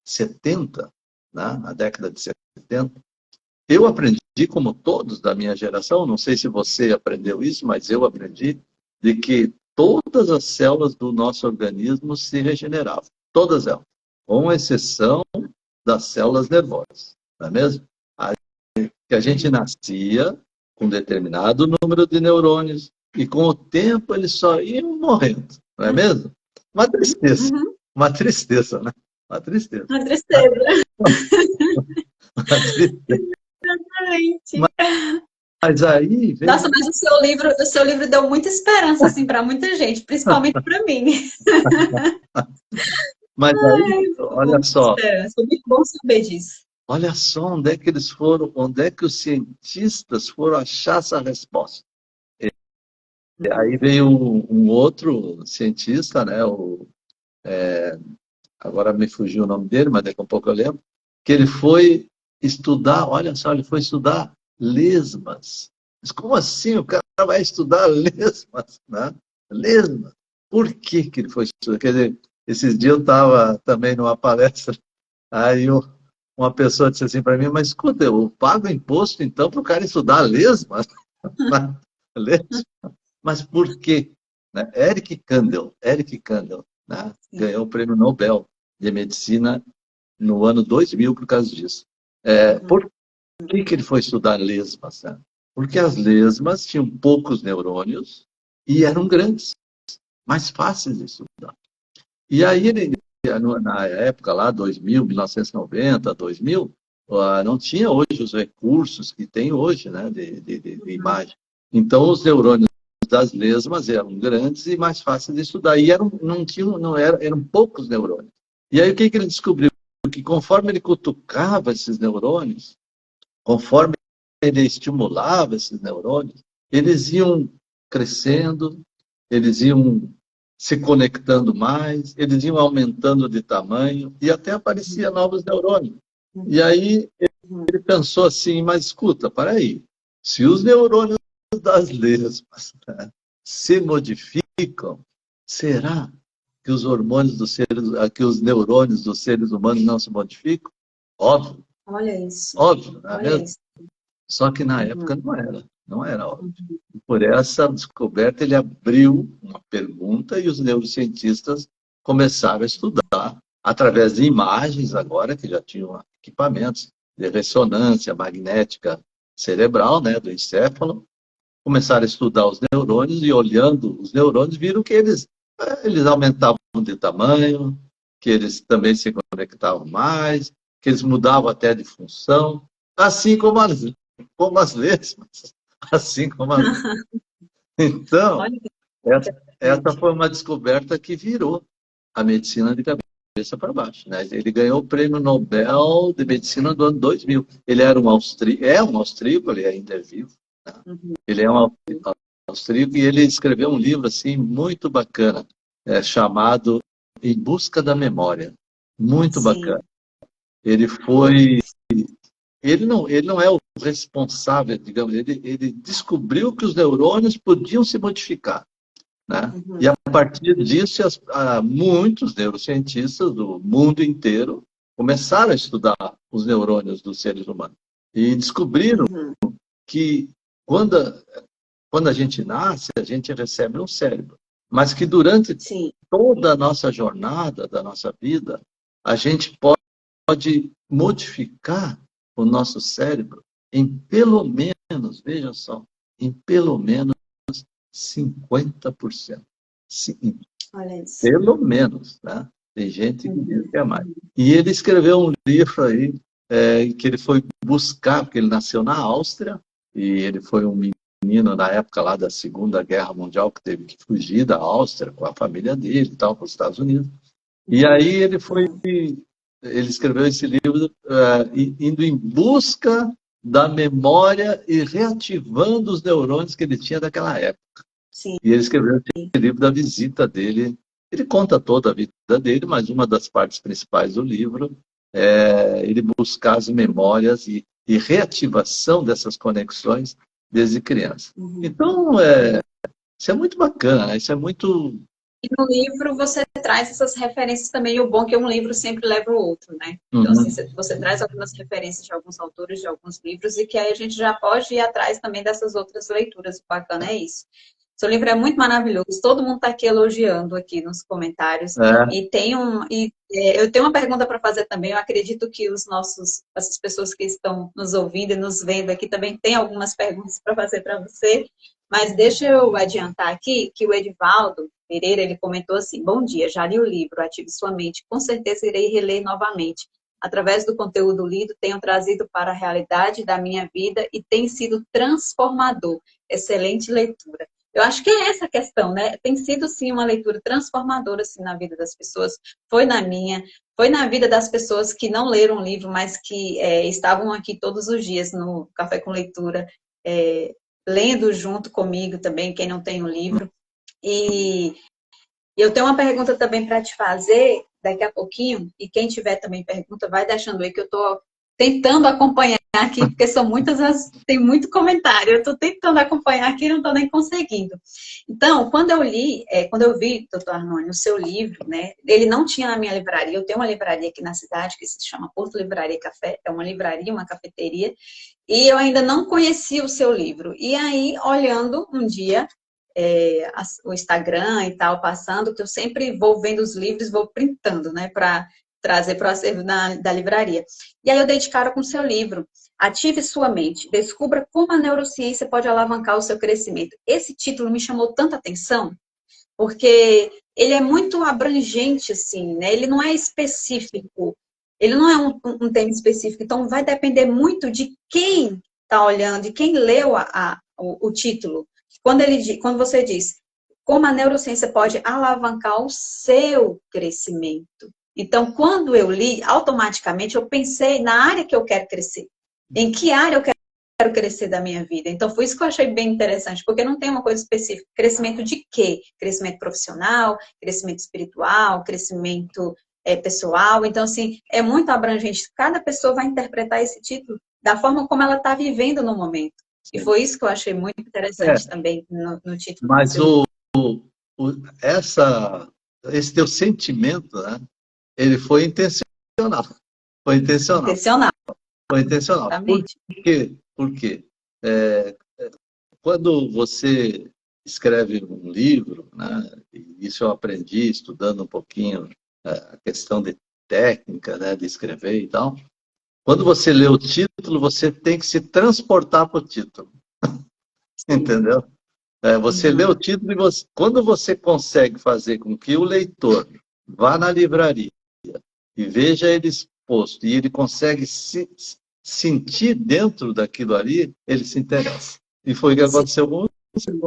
70, né, na década de 70, eu aprendi, como todos da minha geração, não sei se você aprendeu isso, mas eu aprendi, de que todas as células do nosso organismo se regeneravam, todas elas, com exceção das células nervosas, não é mesmo? Que a gente nascia com um determinado número de neurônios e com o tempo eles só iam morrendo, não é mesmo? Uma tristeza, Uhum. uma tristeza, né? Uma tristeza. Uma tristeza. Uma tristeza. Gente. Mas aí vem. Nossa, mas o seu livro deu muita esperança assim para muita gente, principalmente para mim. Mas aí, olha Muita só, esperança. Foi muito bom saber disso. olha só onde é que eles foram, onde é que os cientistas foram achar essa resposta. Aí veio um outro cientista, né? Agora me fugiu o nome dele, mas daqui a pouco eu lembro, que ele foi estudar, olha só, ele foi estudar lesmas. Mas como assim o cara vai estudar lesmas, né? Lesmas. Por que que ele foi estudar? Quer dizer, esses dias eu estava também numa palestra, aí uma pessoa disse assim para mim, mas escuta, eu pago imposto então para o cara estudar lesmas? Lesmas? Mas por quê? Né? Eric Kandel, né? Sim. Ganhou o prêmio Nobel de Medicina no ano 2000 por causa disso. Uhum. Por que ele foi estudar lesmas? Né? Porque as lesmas tinham poucos neurônios e eram grandes, mais fáceis de estudar. E aí, na época lá, 2000, 1990, 2000, não tinha hoje os recursos que tem hoje, né, de imagem. Então, os neurônios das lesmas eram grandes e mais fáceis de estudar. E não tinham, não eram, eram poucos neurônios. E aí, o que ele descobriu? Que conforme ele cutucava esses neurônios, conforme ele estimulava esses neurônios, eles iam crescendo, eles iam se conectando mais, eles iam aumentando de tamanho e até apareciam novos neurônios. E aí Uhum. ele pensou assim, mas escuta, para aí, se os neurônios das lesmas, né, se modificam, será que os hormônios dos seres, que os neurônios dos seres humanos não se modificam? Óbvio, Olha isso. óbvio, não é Olha mesmo? isso. Só que na Uhum. época não era óbvio. Uhum. E por essa descoberta ele abriu uma pergunta e os neurocientistas começaram a estudar através de imagens agora que já tinham equipamentos de ressonância magnética cerebral, né, do encéfalo, começaram a estudar os neurônios e olhando os neurônios viram que eles aumentavam de tamanho, que eles também se conectavam mais, que eles mudavam até de função, assim como as lesmas, assim como as... Então, Olha que essa interessante. foi uma descoberta que virou a medicina de cabeça para baixo, né? Ele ganhou o prêmio Nobel de Medicina do ano 2000. Ele era um austríaco, ele ainda é vivo, né? Uhum. Ele é um austríaco e ele escreveu um livro assim muito bacana, chamado Em Busca da Memória. Muito bacana. Sim. Ele foi, ele não é o responsável, digamos, ele descobriu que os neurônios podiam se modificar, né? E Uhum. a partir disso, muitos neurocientistas do mundo inteiro começaram a estudar os neurônios dos seres humanos e descobriram Uhum. que quando quando a gente nasce, a gente recebe um cérebro, mas que durante Sim. toda a nossa jornada, da nossa vida, a gente pode modificar o nosso cérebro em pelo menos, veja só, em pelo menos 50%. Sim, Olha isso. pelo menos, né? Tem gente que diz Uhum. que é mais. E ele escreveu um livro aí, que ele foi buscar, porque ele nasceu na Áustria, e ele foi um menino na época lá da Segunda Guerra Mundial, que teve que fugir da Áustria com a família dele e tal, para os Estados Unidos. E Uhum. aí ele escreveu esse livro indo em busca da memória e reativando os neurônios que ele tinha daquela época. Sim. E ele escreveu esse livro da visita dele. Ele conta toda a vida dele, mas uma das partes principais do livro é ele buscar as memórias e reativação dessas conexões desde criança. Uhum. Então, isso é muito bacana, né? Isso é muito... E no livro você traz essas referências também, e o bom é que um livro sempre leva o outro, né? Então, assim, Uhum. você traz algumas referências de alguns autores, de alguns livros, e que aí a gente já pode ir atrás também dessas outras leituras. O bacana é isso. Seu livro é muito maravilhoso, todo mundo está aqui elogiando aqui nos comentários. É, Eu tenho uma pergunta para fazer também. Eu acredito que essas pessoas que estão nos ouvindo e nos vendo aqui também têm algumas perguntas para fazer para você. Mas deixa eu adiantar aqui que o Edivaldo Pereira, ele comentou assim: bom dia, já li o livro, Ative Sua Mente, com certeza irei reler novamente. Através do conteúdo lido, tenho trazido para a realidade da minha vida e tem sido transformador. Excelente leitura. Eu acho que é essa a questão, né? Tem sido, sim, uma leitura transformadora, assim, na vida das pessoas. Foi na minha, foi na vida das pessoas que não leram o livro, mas que estavam aqui todos os dias no Café com Leitura, lendo junto comigo também, quem não tem o livro. E eu tenho uma pergunta também para te fazer daqui a pouquinho, e quem tiver também pergunta, vai deixando aí que eu estou tentando acompanhar aqui, porque são muitas, tem muito comentário, eu estou tentando acompanhar aqui e não estou nem conseguindo. Então, quando eu li, quando eu vi, doutor Arnone, o seu livro, né, ele não tinha na minha livraria, eu tenho uma livraria aqui na cidade que se chama Porto Livraria Café, é uma livraria, uma cafeteria, e eu ainda não conhecia o seu livro. E aí, olhando um dia, o Instagram e tal, passando, que eu sempre vou vendo os livros, vou printando, né, para trazer para o acervo da livraria. E aí eu dei de cara com o seu livro, Ative Sua Mente, descubra como a neurociência pode alavancar o seu crescimento. Esse título me chamou tanta atenção, porque ele é muito abrangente, assim, né? Ele não é específico, ele não é um tema específico, então vai depender muito de quem está olhando, de quem leu o título. Quando você diz como a neurociência pode alavancar o seu crescimento. Então, quando eu li, automaticamente eu pensei na área que eu quero crescer. Em que área eu quero crescer da minha vida. Então, foi isso que eu achei bem interessante, porque não tem uma coisa específica. Crescimento de quê? Crescimento profissional, crescimento espiritual, crescimento pessoal. Então, assim, é muito abrangente. Cada pessoa vai interpretar esse título da forma como ela está vivendo no momento. E foi isso que eu achei muito interessante também no título. Mas esse teu sentimento, né, ele foi intencional. Foi intencional. Intencional. Foi intencional. Exatamente. Por quê? Por quê? Quando você escreve um livro, né, e isso eu aprendi estudando um pouquinho a questão de técnica, né, de escrever e tal. Quando você lê o título, você tem que se transportar para o título. Entendeu? Você lê o título e quando você consegue fazer com que o leitor vá na livraria e veja ele exposto e ele consegue se sentir dentro daquilo ali, ele se interessa. E foi o que aconteceu com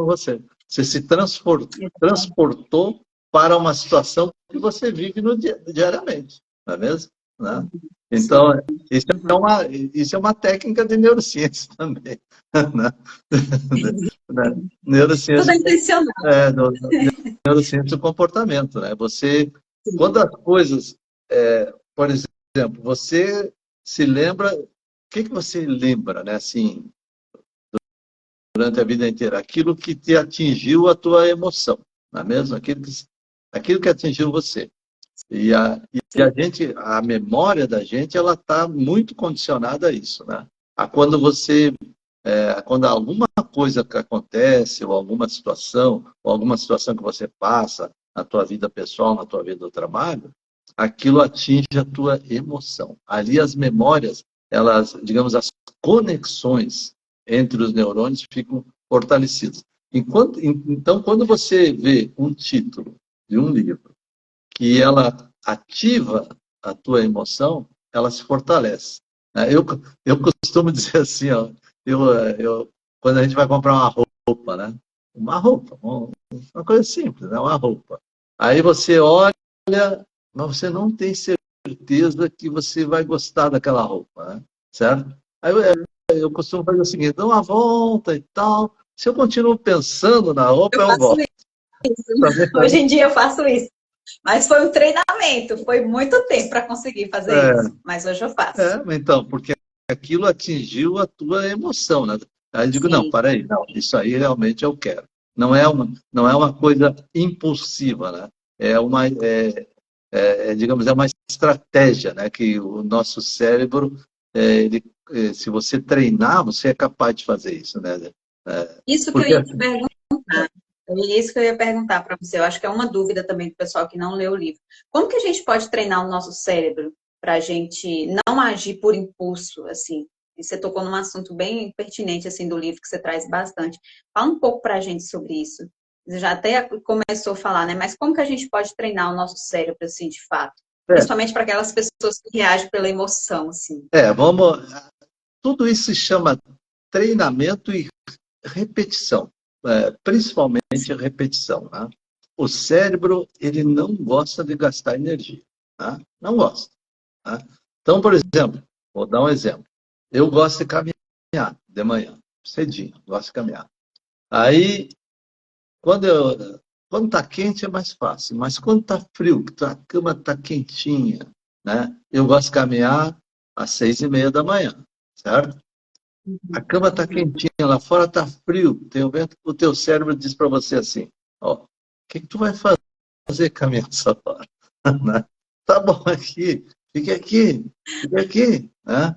você. Você se transportou para uma situação que você vive diariamente, não é mesmo? Né? Então, isso é uma técnica de neurociência também. Né? Neurociência, tudo é intencional. Neurociência do comportamento. Né? Quando as coisas, por exemplo, você se lembra, o que você lembra, né, assim, durante a vida inteira? Aquilo que te atingiu a tua emoção, não é mesmo? Aquilo que atingiu você. E a memória da gente, ela está muito condicionada a isso, né? Quando alguma coisa que acontece, ou alguma situação que você passa na tua vida pessoal, na tua vida do trabalho, aquilo atinge a tua emoção. Ali as memórias, digamos, as conexões entre os neurônios ficam fortalecidas. Então, quando você vê um título de um livro que ela ativa a tua emoção, ela se fortalece. Eu costumo dizer assim, ó, quando a gente vai comprar uma roupa, né? Uma coisa simples, né? Uma roupa. Aí você olha, mas você não tem certeza que você vai gostar daquela roupa, né? Certo? Aí eu costumo fazer o seguinte, dou uma volta e tal. Se eu continuo pensando na roupa, eu gosto. Hoje em dia eu faço isso. Mas foi um treinamento, foi muito tempo para conseguir fazer isso. Mas hoje eu faço. Então, porque aquilo atingiu a tua emoção, né? Aí eu digo, Sim. não, para aí, não, isso aí realmente eu quero. Não é uma coisa impulsiva, né? Digamos, é uma estratégia, né? Que o nosso cérebro, se você treinar, você é capaz de fazer isso, né? Isso que eu ia te perguntar. Isso que eu ia perguntar para você. Eu acho que é uma dúvida também do pessoal que não leu o livro. Como que a gente pode treinar o nosso cérebro para a gente não agir por impulso, assim? E você tocou num assunto bem pertinente, assim, do livro, que você traz bastante. Fala um pouco para a gente sobre isso. Você já até começou a falar, né? Mas como que a gente pode treinar o nosso cérebro, assim, de fato? Principalmente para aquelas pessoas que reagem pela emoção, assim. Tudo isso se chama treinamento e repetição. Principalmente a repetição. Né? O cérebro, ele não gosta de gastar energia. Né? Não gosta. Né? Então, por exemplo, vou dar um exemplo. Eu gosto de caminhar de manhã, cedinho, gosto de caminhar. Aí, quando está quente é mais fácil, mas quando está frio, que a cama está quentinha, né? Eu gosto de caminhar às 6:30 da manhã, certo? A cama está quentinha, lá fora está frio, tem o vento, o teu cérebro diz para você assim, ó, o que tu vai fazer caminhar essa hora? Né? Tá bom aqui, fique aqui, né?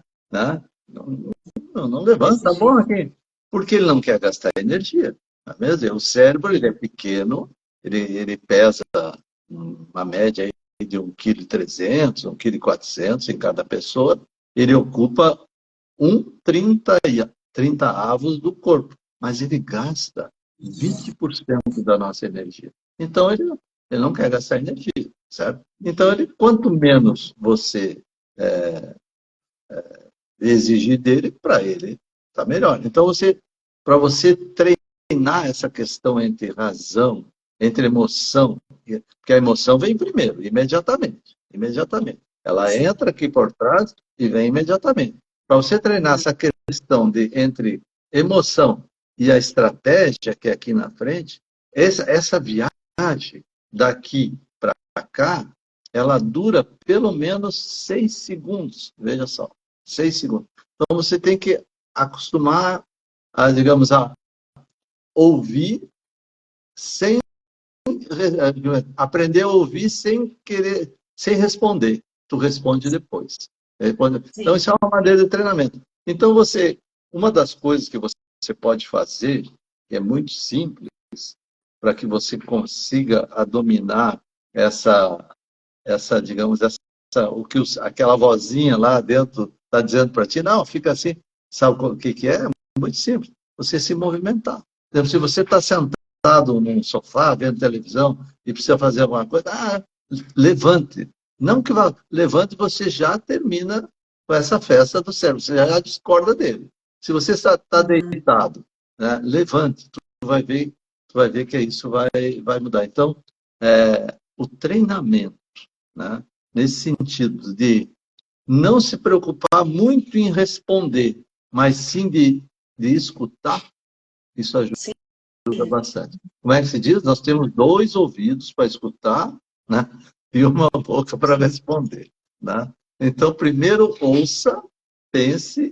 Não levanta, Desse tá bom jeito. aqui. Porque ele não quer gastar energia. Não é mesmo? O cérebro ele é pequeno, ele pesa uma média aí de 1,3 kg, 1,4 kg em cada pessoa. Ele ocupa 30 avos do corpo, mas ele gasta 20% da nossa energia. Então, ele não quer gastar energia, certo? Então, quanto menos você exigir dele, para ele está melhor. Então, para você treinar essa questão entre razão, entre emoção, porque a emoção vem primeiro, imediatamente, imediatamente. Ela entra aqui por trás e vem imediatamente. Para você treinar essa questão entre emoção e a estratégia que é aqui na frente, essa viagem daqui para cá, ela dura pelo menos 6 segundos. Veja só. 6 segundos. Então você tem que acostumar digamos, a ouvir sem aprender a ouvir sem querer, sem responder. Tu responde depois. Então Sim. isso é uma maneira de treinamento. Então uma das coisas que você pode fazer, que é muito simples, para que você consiga dominar digamos, aquela vozinha lá dentro está dizendo para ti, não, fica assim. Sabe o que é? É muito simples. Você se movimentar. Por exemplo, se você está sentado num sofá, vendo televisão, e precisa fazer alguma coisa, levante. Não que levante, você já termina com essa festa do cérebro, você já discorda dele. Se você está Uhum. deitado, né, levante, tu vai ver que isso vai mudar. Então, o treinamento, né? Nesse sentido de não se preocupar muito em responder, mas sim de escutar, isso ajuda Sim. bastante. Como é que se diz? Nós temos 2 ouvidos para escutar, né? E uma boca para responder. Né? Então, primeiro ouça, pense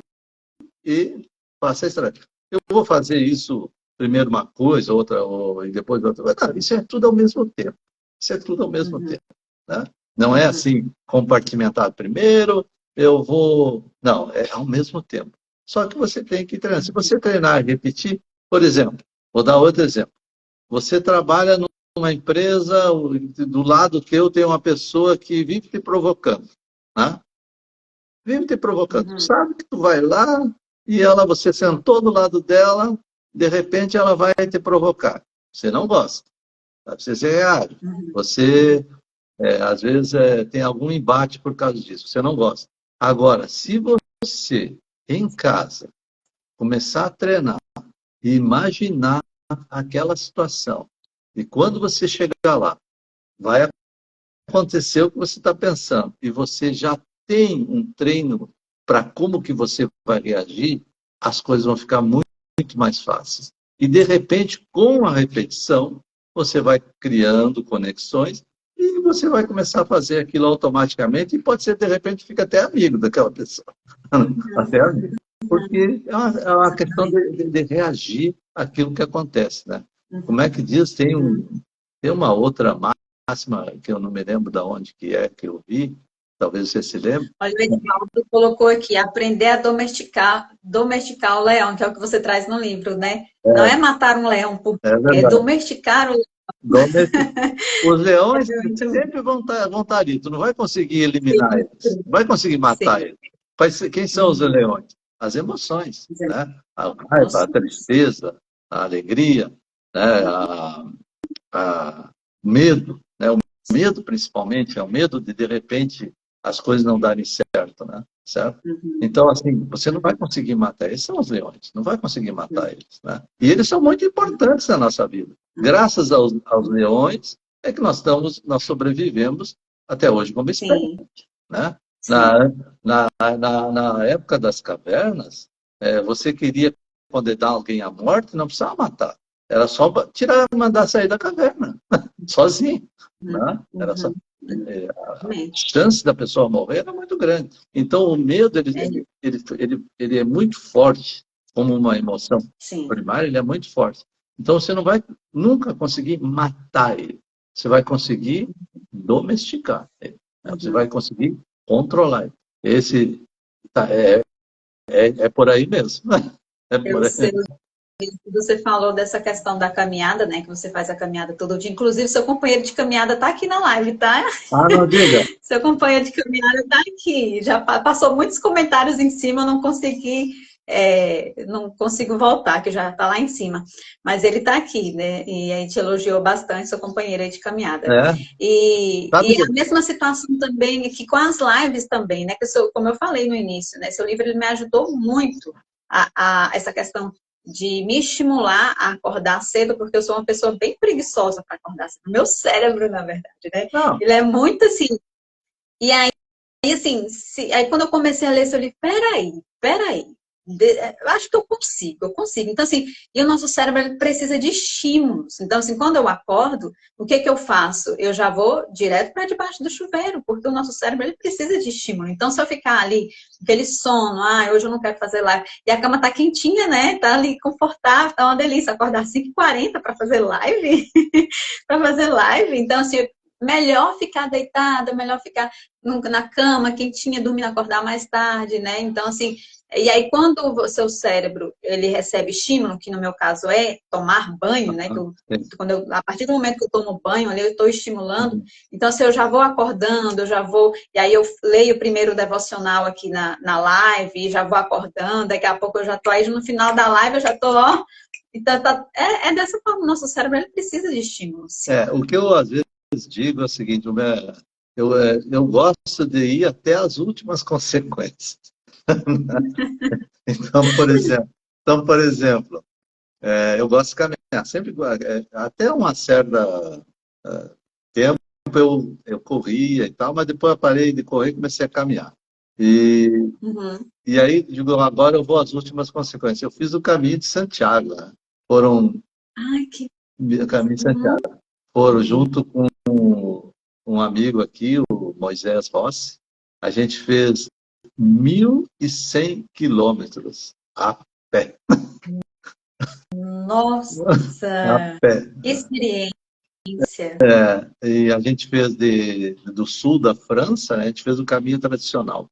e faça a estratégia. Eu vou fazer isso primeiro uma coisa, outra, e depois outra. Não, isso é tudo ao mesmo tempo. Isso é tudo ao mesmo Uhum. tempo. Né? Não é Uhum. assim, compartimentado primeiro, eu vou. Não, é ao mesmo tempo. Só que você tem que treinar. Se você treinar e repetir, por exemplo, vou dar outro exemplo. Você trabalha numa empresa, do lado teu tem uma pessoa que vive te provocando. Né? Vive te provocando. Tu Uhum. sabe que tu vai lá e você sentou do lado dela, de repente ela vai te provocar. Você não gosta. Você ser reage. Uhum. Você, às vezes, tem algum embate por causa disso. Você não gosta. Agora, se você, em casa, começar a treinar e imaginar aquela situação, e quando você chegar lá, vai acontecer o que você está pensando, e você já tem um treino para como que você vai reagir, as coisas vão ficar muito, muito mais fáceis. E, de repente, com a repetição, você vai criando conexões e você vai começar a fazer aquilo automaticamente e pode ser, de repente, fica até amigo daquela pessoa. Até amigo. Porque é uma questão de reagir àquilo que acontece, né? Como é que diz? Uhum. Tem uma outra máxima que eu não me lembro de onde que é que eu vi, talvez você se lembre. Olha, o Edivaldo colocou aqui, aprender a domesticar o leão, que é o que você traz no livro, né? Não é matar um leão, É é verdade. domesticar o leão. Domestic- Os É leões muito sempre vão estar ali, tu não vai conseguir eliminar eles, bom. não vai conseguir matar Sim. eles. Quem são os Uhum. leões? As emoções, né? A raiva, a Emoções. tristeza, a alegria, né? O medo, né? O medo principalmente é o medo de repente as coisas não darem certo, né? Certo? Uhum. Então, assim, você não vai conseguir matar eles, são os leões, não vai conseguir matar eles, né? E eles são muito importantes na nossa vida. Graças aos leões é que nós sobrevivemos até hoje como espécie, Sim, né? sim. Na época das cavernas, você queria condenar alguém à morte, não precisava matar. Era só tirar, mandar sair da caverna, sozinho. Né? Era só, a chance da pessoa morrer era muito grande. Então, o medo ele é muito forte, como uma emoção primária, ele é muito forte. Então, você não vai nunca conseguir matar ele. Você vai conseguir domesticar ele. Você vai conseguir controlar ele. Esse é por aí mesmo. É por aí. Você falou dessa questão da caminhada, né? Que você faz a caminhada todo dia. Inclusive, seu companheiro de caminhada está aqui na live, tá? Não diga. Seu companheiro de caminhada está aqui. Já passou muitos comentários em cima, eu não consigo voltar, que já está lá em cima. Mas ele está aqui, né? E a gente elogiou bastante seu companheiro aí de caminhada. E a mesma situação também aqui com as lives também, né? Que como eu falei no início, né? Seu livro ele me ajudou muito a essa questão de me estimular a acordar cedo, porque eu sou uma pessoa bem preguiçosa para acordar cedo. Meu cérebro, na verdade, né? Ele é muito assim. E aí, assim, aí quando eu comecei a ler esse livro, peraí. Eu acho que eu consigo. Então, assim, e o nosso cérebro ele precisa de estímulos. Então, assim, quando eu acordo, o que eu faço? Eu já vou direto para debaixo do chuveiro, porque o nosso cérebro ele precisa de estímulo. Então, se eu ficar ali, aquele sono, hoje eu não quero fazer live, e a cama tá quentinha, né? Tá ali confortável, tá uma delícia. Acordar às 5h40 para fazer live, Então, assim, melhor ficar deitada, melhor ficar na cama, quentinha, dormir, acordar mais tarde, né? Então, assim, e aí quando o seu cérebro, ele recebe estímulo, que no meu caso é tomar banho, né? A partir do momento que eu tomo banho, ali eu estou estimulando. Então, se eu já vou acordando, e aí eu leio primeiro o devocional aqui na live, já vou acordando, daqui a pouco eu já estou aí, no final da live eu já estou, Então, dessa forma, o nosso cérebro, ele precisa de estímulos. O que eu, às vezes, digo é o seguinte, eu gosto de ir até as últimas consequências. Então, por exemplo, eu gosto de caminhar. Sempre, até uma certa tempo eu corria e tal, mas depois eu parei de correr e comecei a caminhar. E aí, digo, agora eu vou às últimas consequências. Eu fiz o caminho de Santiago, né? O caminho de Santiago. Foram junto com um amigo aqui, o Moisés Rossi. A gente fez 1.100 quilômetros a pé. Nossa! A pé. Experiência. E a gente fez do sul da França, né? A gente fez o caminho tradicional.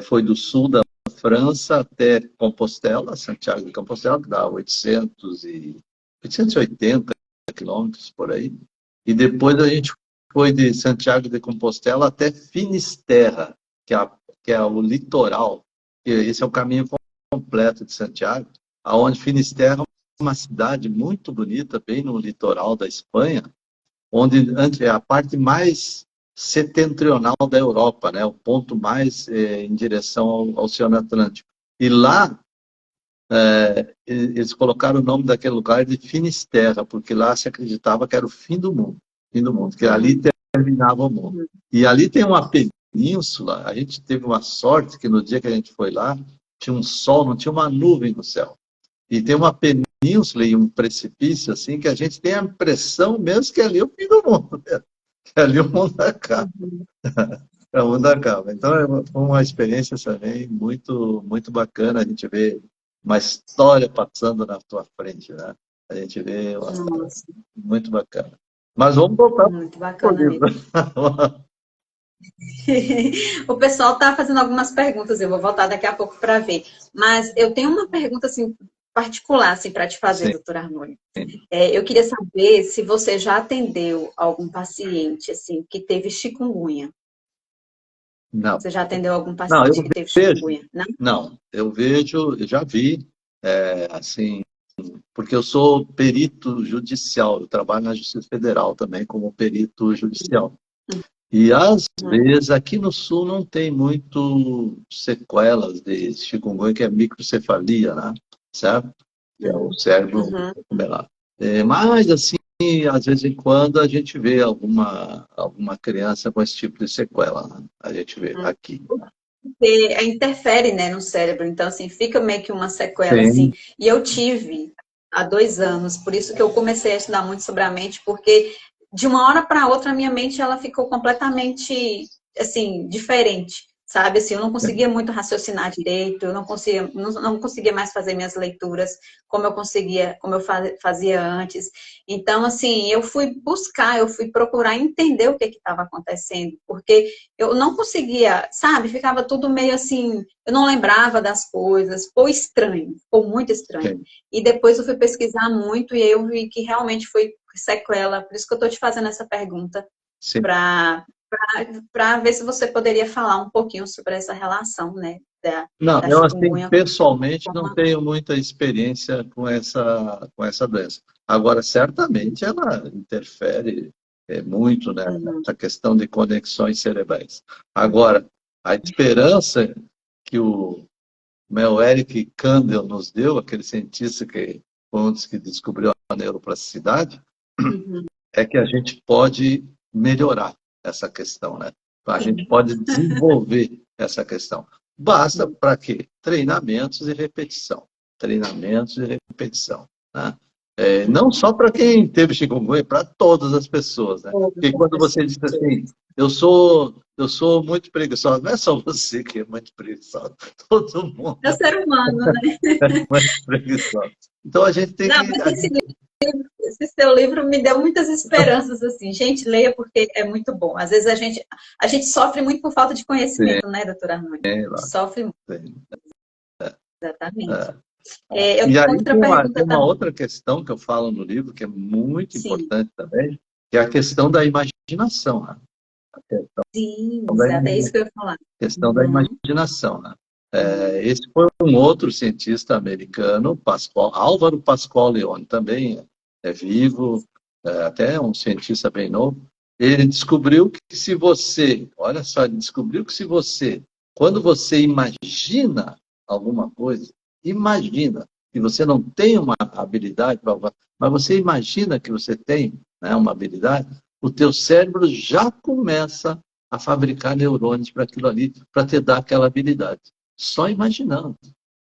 Foi do sul da França até Compostela, Santiago de Compostela, que dá 880 quilômetros por aí. E depois a gente foi de Santiago de Compostela até Finisterra, que é o litoral. Esse é o caminho completo de Santiago, aonde Finisterra é uma cidade muito bonita, bem no litoral da Espanha, onde é a parte mais setentrional da Europa, né? O ponto mais em direção ao Oceano Atlântico. E lá, eles colocaram o nome daquele lugar de Finisterra, porque lá se acreditava que era o fim do mundo, que ali terminava o mundo. E ali tem uma península, a gente teve uma sorte que no dia que a gente foi lá, tinha um sol, não tinha uma nuvem no céu. E tem uma península e um precipício, assim, que a gente tem a impressão mesmo que ali é o fim do mundo, né? Que ali o mundo acaba. O mundo acaba. Então, foi uma experiência também muito, muito bacana. A gente vê uma história passando na tua frente, né? A gente vê muito bacana. Mas vamos voltar. Muito bacana mesmo. O pessoal está fazendo algumas perguntas, eu vou voltar daqui a pouco para ver. Mas eu tenho uma pergunta assim, particular assim, para te fazer, doutor Arnoldo. Eu queria saber se você já atendeu algum paciente assim, que teve chikungunya. Não. Você já atendeu algum paciente que teve chikungunya? Não, eu já vi, assim, porque eu sou perito judicial, eu trabalho na Justiça Federal também como perito judicial. E às vezes aqui no Sul não tem muito sequelas de chikungunya, que é microcefalia, né? Certo? Que é o cérebro melado. Mas assim, às vezes em quando a gente vê alguma criança com esse tipo de sequela, né? A gente vê aqui. interfere, né, no cérebro. Então, assim, fica meio que uma sequela, assim. Sim, E eu tive há 2 anos, por isso que eu comecei a estudar muito sobre a mente, porque de uma hora para outra a minha mente ela ficou completamente, assim, diferente. Sabe, assim, eu não conseguia muito raciocinar direito, eu não conseguia mais fazer minhas leituras como eu conseguia, como eu fazia antes. Então, assim, eu fui procurar entender o que estava acontecendo, porque eu não conseguia, sabe? Ficava tudo meio assim, eu não lembrava das coisas, ficou estranho, ficou muito estranho. sim, E depois eu fui pesquisar muito e aí eu vi que realmente foi sequela, por isso que eu estou te fazendo essa pergunta, sim. para ver se você poderia falar um pouquinho sobre essa relação, né, Não, da eu assim, chikungunya pessoalmente com não a... tenho muita experiência com essa doença. Agora, certamente ela interfere muito, né, Uhum, nessa questão de conexões cerebrais. Agora, a esperança que o Mel Eric Kandel nos deu, aquele cientista que foi um dos que descobriu a neuroplasticidade, uhum, é que a gente pode melhorar essa questão, né? A gente sim. pode desenvolver essa questão. Basta para quê? Treinamentos e repetição. Treinamentos e repetição. Né? Não só para quem teve chikungunya, para todas as pessoas, né? Todas Porque as quando você diz pessoas. assim, eu sou muito preguiçoso, não é só você que é muito preguiçoso, todo mundo É o ser humano, né? é muito preguiçoso. Então a gente tem Não, que. mas esse seu livro me deu muitas esperanças, assim. Gente, leia porque é muito bom. Às vezes a gente sofre muito por falta de conhecimento, né, doutora Armando? Tem lá, Sofre muito, tem. exatamente. É. Eu E tenho aí outra pergunta tem uma também. outra questão que eu falo no livro, que é muito Sim, importante também, que é a questão da imaginação. Né? A sim, questão da, exato. É isso que eu ia falar. questão da Uhum, imaginação. Né? Esse foi um outro cientista americano, Álvaro Pascoal Leone, também é vivo, até um cientista bem novo. Ele descobriu que se você, olha só, ele descobriu que se você, quando você imagina alguma coisa, imagina que você não tem uma habilidade, mas você imagina que você tem, né, uma habilidade, o teu cérebro já começa a fabricar neurônios para aquilo ali, para te dar aquela habilidade. Só imaginando,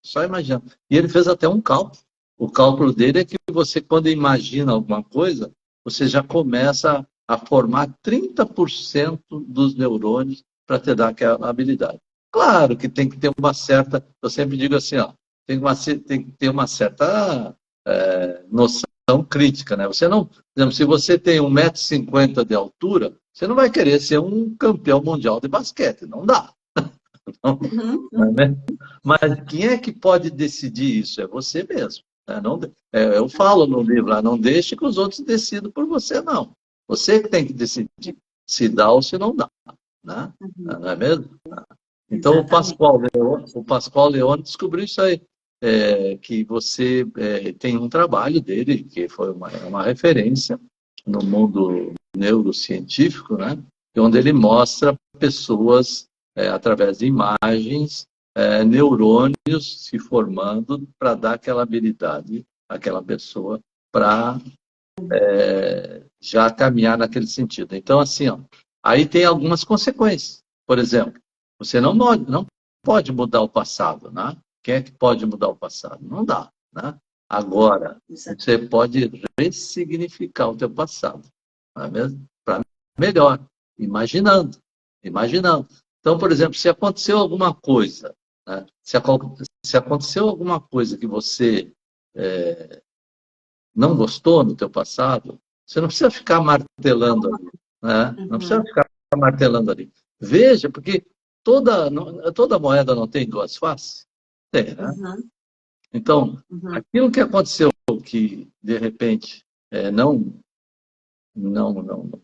só imaginando. E ele fez até um cálculo. O cálculo dele é que você, quando imagina alguma coisa, você já começa a formar 30% dos neurônios para te dar aquela habilidade. Claro que tem que ter uma certa, eu sempre digo assim, ó, tem que ter uma certa noção crítica, né? Você não, por exemplo, se você tem 1,50 m de altura, você não vai querer ser um campeão mundial de basquete, não dá. Não, uhum, não é uhum. mesmo? Mas quem é que pode decidir isso? É você mesmo. Né? Não, eu falo no livro lá, não deixe que os outros decidam por você, não. Você que tem que decidir se dá ou se não dá. Né? Uhum. Não é mesmo? Então, Exatamente. O Pascoal Leone descobriu isso aí, que você tem um trabalho dele, que foi uma referência no mundo neurocientífico, né? Onde ele mostra pessoas, através de imagens, neurônios se formando para dar aquela habilidade àquela pessoa para já caminhar naquele sentido. Então, assim, ó, aí tem algumas consequências. Por exemplo, você não pode mudar o passado, né? Quem é que pode mudar o passado? Não dá, né? Agora, Exato. você pode ressignificar o teu passado, não é mesmo? Para melhor, imaginando, imaginando. Então, por exemplo, se aconteceu alguma coisa, né? Se aconteceu alguma coisa que você não gostou no teu passado, você não precisa ficar martelando ali, né? Não precisa Uhum, ficar martelando ali. Veja, porque toda moeda não tem duas faces? Tem, né? uhum, Então, uhum. aquilo que aconteceu que, de repente, não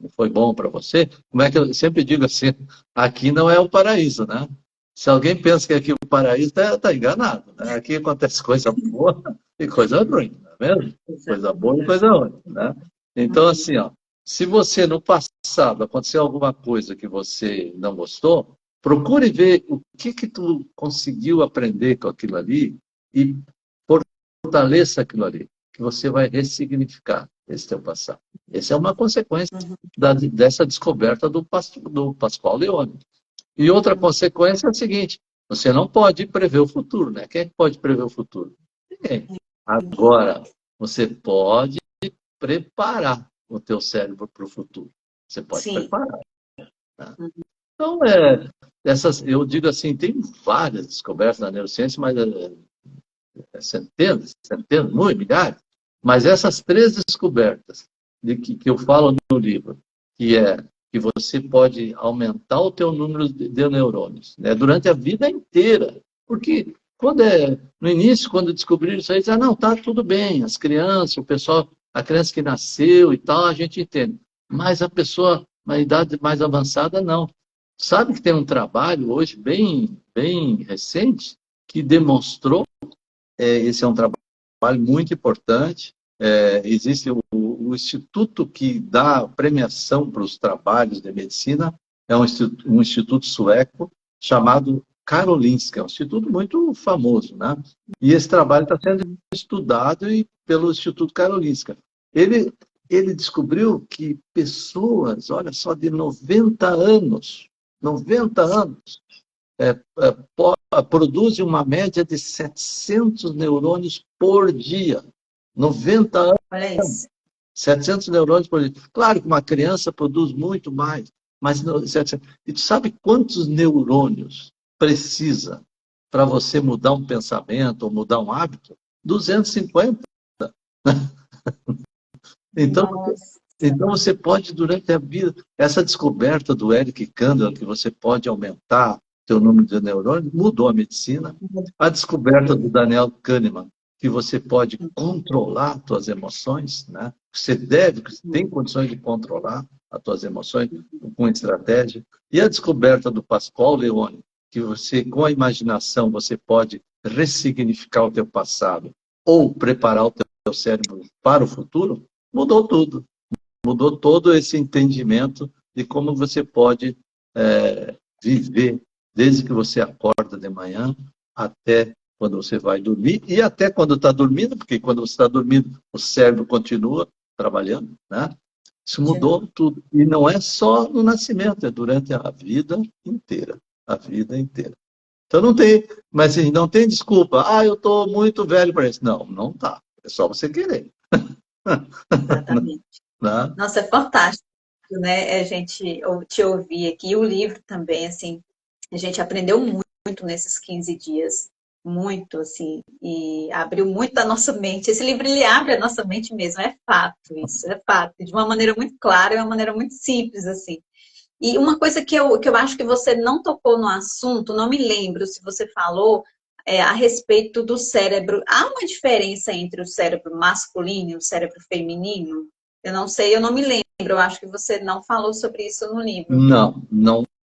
foi bom para você, como é que eu sempre digo assim, aqui não é o paraíso, né? Se alguém pensa que aqui é o paraíso, está enganado, né? Aqui acontece coisa boa e coisa ruim, não é mesmo? Coisa boa e Exatamente. coisa ruim, né? Então, Uhum, assim, ó, se você no passado aconteceu alguma coisa que você não gostou, procure ver o que tu conseguiu aprender com aquilo ali e fortaleça aquilo ali, que você vai ressignificar esse teu passado. Essa é uma consequência uhum. dessa descoberta do Pascoal Leone. E outra consequência é a seguinte, você não pode prever o futuro, né? Quem é que pode prever o futuro? Ninguém. Agora, você pode preparar o teu cérebro para o futuro. Você pode Sim. preparar. Né? Uhum. Então, eu digo assim, tem várias descobertas na neurociência, mas centenas, muito, milhares. Mas essas três descobertas que eu falo no livro, que é que você pode aumentar o teu número de neurônios, né, durante a vida inteira. Porque no início, quando descobriram isso aí, diziam, não, tá tudo bem, as crianças, o pessoal, a criança que nasceu e tal, a gente entende. Mas a pessoa, na idade mais avançada, não. Sabe que tem um trabalho hoje bem recente que demonstrou, esse é um trabalho muito importante, existe o instituto que dá premiação para os trabalhos de medicina, é um instituto sueco chamado Karolinska, é um instituto muito famoso, né? E esse trabalho está sendo estudado pelo Instituto Karolinska. Ele, ele descobriu que pessoas, olha só, de 90 anos, produzem uma média de 700 neurônios por dia. 90 anos, Olha isso. 700 neurônios por dia. Claro que uma criança produz muito mais, mas 700. E tu sabe quantos neurônios precisa para você mudar um pensamento ou mudar um hábito? 250. Então, Nossa. então você pode, durante a vida, essa descoberta do Eric Kandel, que você pode aumentar seu número de neurônios, mudou a medicina. A descoberta do Daniel Kahneman, que você pode controlar suas emoções, né? Você tem condições de controlar as suas emoções com estratégia. E a descoberta do Pascal Leone, que você, com a imaginação, você pode ressignificar o teu passado ou preparar o teu cérebro para o futuro, mudou tudo. Mudou todo esse entendimento de como você pode viver desde que você acorda de manhã até quando você vai dormir e até quando está dormindo, porque quando você está dormindo o cérebro continua trabalhando, né? Isso mudou tudo. E não é só no nascimento, é durante a vida inteira. A vida inteira. Então não tem, mas assim, não tem desculpa. Ah, eu estou muito velho para isso. Não, não tá. É só você querer. Exatamente. Né? Nossa, é fantástico, né? A gente te ouvir aqui, o livro também, assim, a gente aprendeu muito nesses 15 dias, muito, assim, e abriu muito a nossa mente. Esse livro, ele abre a nossa mente mesmo, é fato isso, é fato, de uma maneira muito clara e uma maneira muito simples, assim. E uma coisa que eu acho que você não tocou no assunto, não me lembro se você falou, a respeito do cérebro. Há uma diferença entre o cérebro masculino e o cérebro feminino? Eu não sei, eu não me lembro. Eu acho que você não falou sobre isso no livro. Não,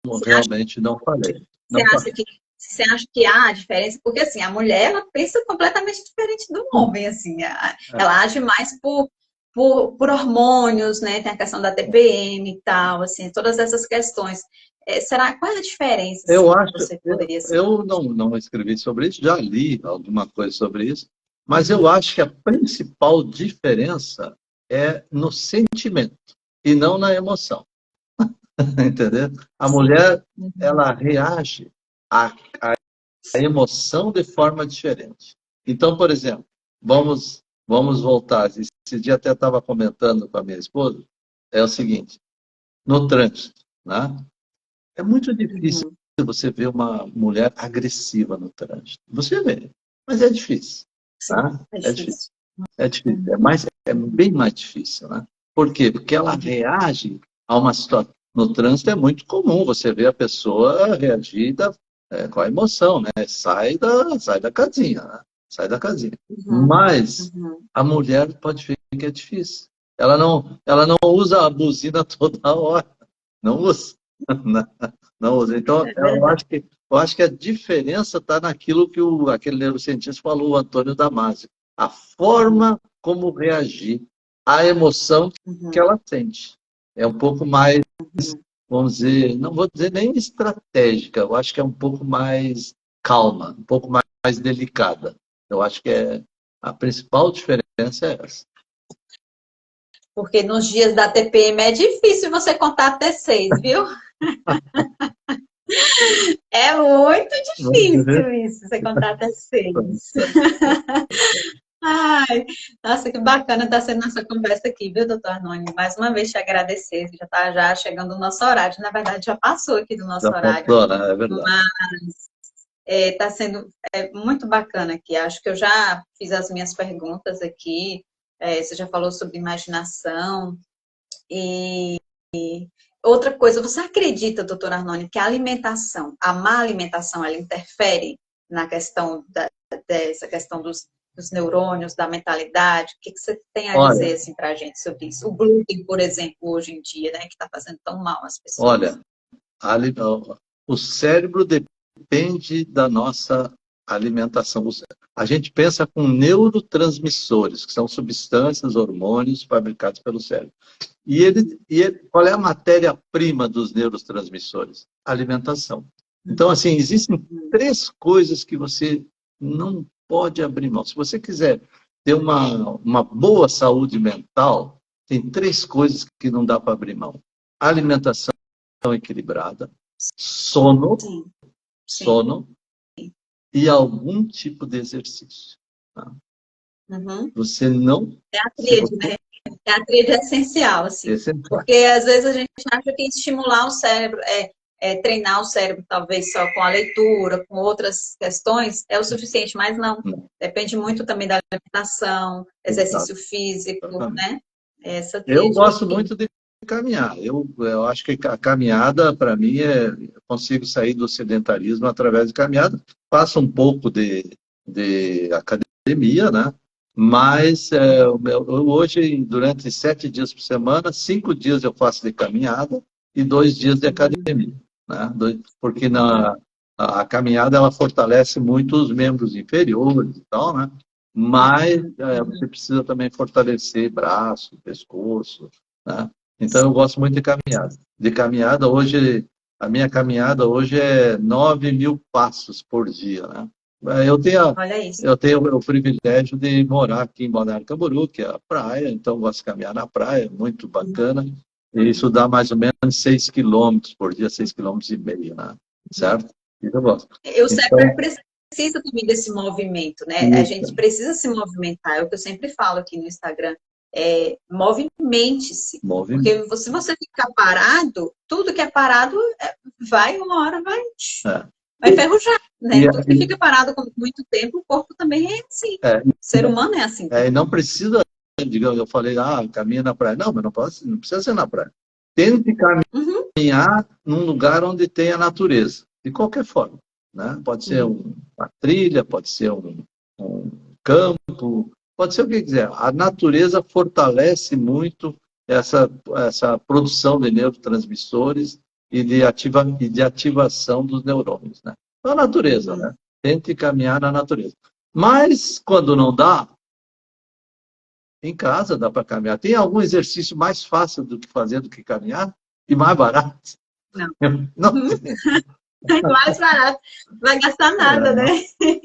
Você acha, realmente não falei. você Não acha falei. que você acha que há diferença? Porque assim, a mulher ela pensa completamente diferente do homem, assim. É. Ela age mais por hormônios, né? Tem a questão da TPM e tal, assim, todas essas questões. Qual é a diferença, Eu assim, que acho, você poderia assim? eu não escrevi sobre isso, já li alguma coisa sobre isso, mas eu acho que a principal diferença é no sentimento e não na emoção, entendeu? A mulher, Uhum. ela reage à emoção de forma diferente. Então, por exemplo, vamos voltar. Esse dia até estava comentando com a minha esposa, é o seguinte, no trânsito, né? É muito difícil Uhum. você ver uma mulher agressiva no trânsito. Você vê, mas é difícil, Sim, tá? é É difícil, difícil. é difícil. Uhum. É bem mais difícil, né? Por quê? Porque ela reage a uma situação. No trânsito é muito comum você ver a pessoa reagir com a emoção, né? Sai da casinha, né? Sai da casinha. Uhum. Mas Uhum. a mulher pode ver que é difícil. Ela não usa a buzina toda hora. Não usa. Não usa. Então, É verdade. eu acho que a diferença está naquilo que aquele neurocientista falou, o Antônio Damasio. A Uhum. forma como reagir à emoção que Uhum. ela sente. É um pouco mais, vamos dizer, não vou dizer nem estratégica, eu acho que é um pouco mais calma, um pouco mais delicada. Eu acho que a principal diferença é essa. Porque nos dias da TPM é difícil você contar até 6, viu? É muito Vamos ver. difícil isso, você contar até 6. Ai, nossa, que bacana estar sendo nossa conversa aqui, viu, doutor Arnone? Mais uma vez te agradecer, já está já chegando o nosso horário, na verdade já passou aqui do nosso Já horário, passou, né? É verdade. mas está sendo muito bacana aqui. Acho que eu já fiz as minhas perguntas aqui, você já falou sobre imaginação e outra coisa, você acredita, doutor Arnone, que a alimentação, a má alimentação, ela interfere na questão dessa questão dos neurônios, da mentalidade? O que você tem a Olha, dizer assim, para a gente sobre isso? O glúten, por exemplo, hoje em dia, né, que está fazendo tão mal às pessoas. olha, o cérebro depende da nossa alimentação. A gente pensa com neurotransmissores, que são substâncias, hormônios fabricados pelo cérebro. Qual é a matéria-prima dos neurotransmissores? Alimentação. Então, assim, existem três coisas que você não pode abrir mão. Se você quiser ter uma boa saúde mental, tem três coisas que não dá para abrir mão. Alimentação equilibrada, sono, Sim, sim. sono e algum tipo de exercício. Tá? Uhum. Você não, É a se tríade, você, né? É a tríade essencial, assim. esse, Porque às vezes a gente acha que estimular o cérebro, treinar o cérebro talvez só com a leitura, com outras questões, é o suficiente, mas não. não, Depende muito também da alimentação, exato, exercício físico, exatamente. né? Essa Eu tríade gosto aí. muito de caminhar. Eu acho que a caminhada, para mim, eu consigo sair do sedentarismo através de caminhada. Faço um pouco de academia, né? Mas eu hoje, durante 7 dias por semana, 5 dias eu faço de caminhada e 2 dias de academia, né? Porque a caminhada ela fortalece muito os membros inferiores e tal, né? Mas você precisa também fortalecer braço, pescoço, né? Então eu gosto muito de caminhada. De caminhada hoje, a minha caminhada hoje é 9.000 passos por dia, né? Eu tenho, Olha isso. eu tenho o privilégio de morar aqui em Balneário Camboriú, que é a praia, então eu gosto de caminhar na praia, muito bacana. E isso dá mais ou menos 6 quilômetros por dia, 6,5 km, né? Certo? Isso eu gosto. O cérebro Então, precisa também desse movimento, né? A gente isso, precisa se movimentar, é o que eu sempre falo aqui no Instagram. Movimente-se. movimento. Porque se você ficar parado, tudo que é parado vai, uma hora É. vai enferrujar, E, né? Tudo que fica parado por muito tempo, o corpo também é assim. é, O ser humano é assim e também. não precisa, digamos, eu falei, caminha na praia. Não, mas não precisa ser na praia. Tente Uhum, caminhar num lugar onde tenha natureza, de qualquer forma, né? Pode ser uhum, uma trilha, pode ser um campo, pode ser o que quiser. A natureza fortalece muito essa produção de neurotransmissores e de ativação dos neurônios, né? Então, a natureza, uhum. né? Tente caminhar na natureza. Mas, quando não dá, em casa dá para caminhar. Tem algum exercício mais fácil do que fazer do que caminhar? E mais barato? Não. Não Uhum. tem. Mais barato. Não vai gastar nada, Não né? tem,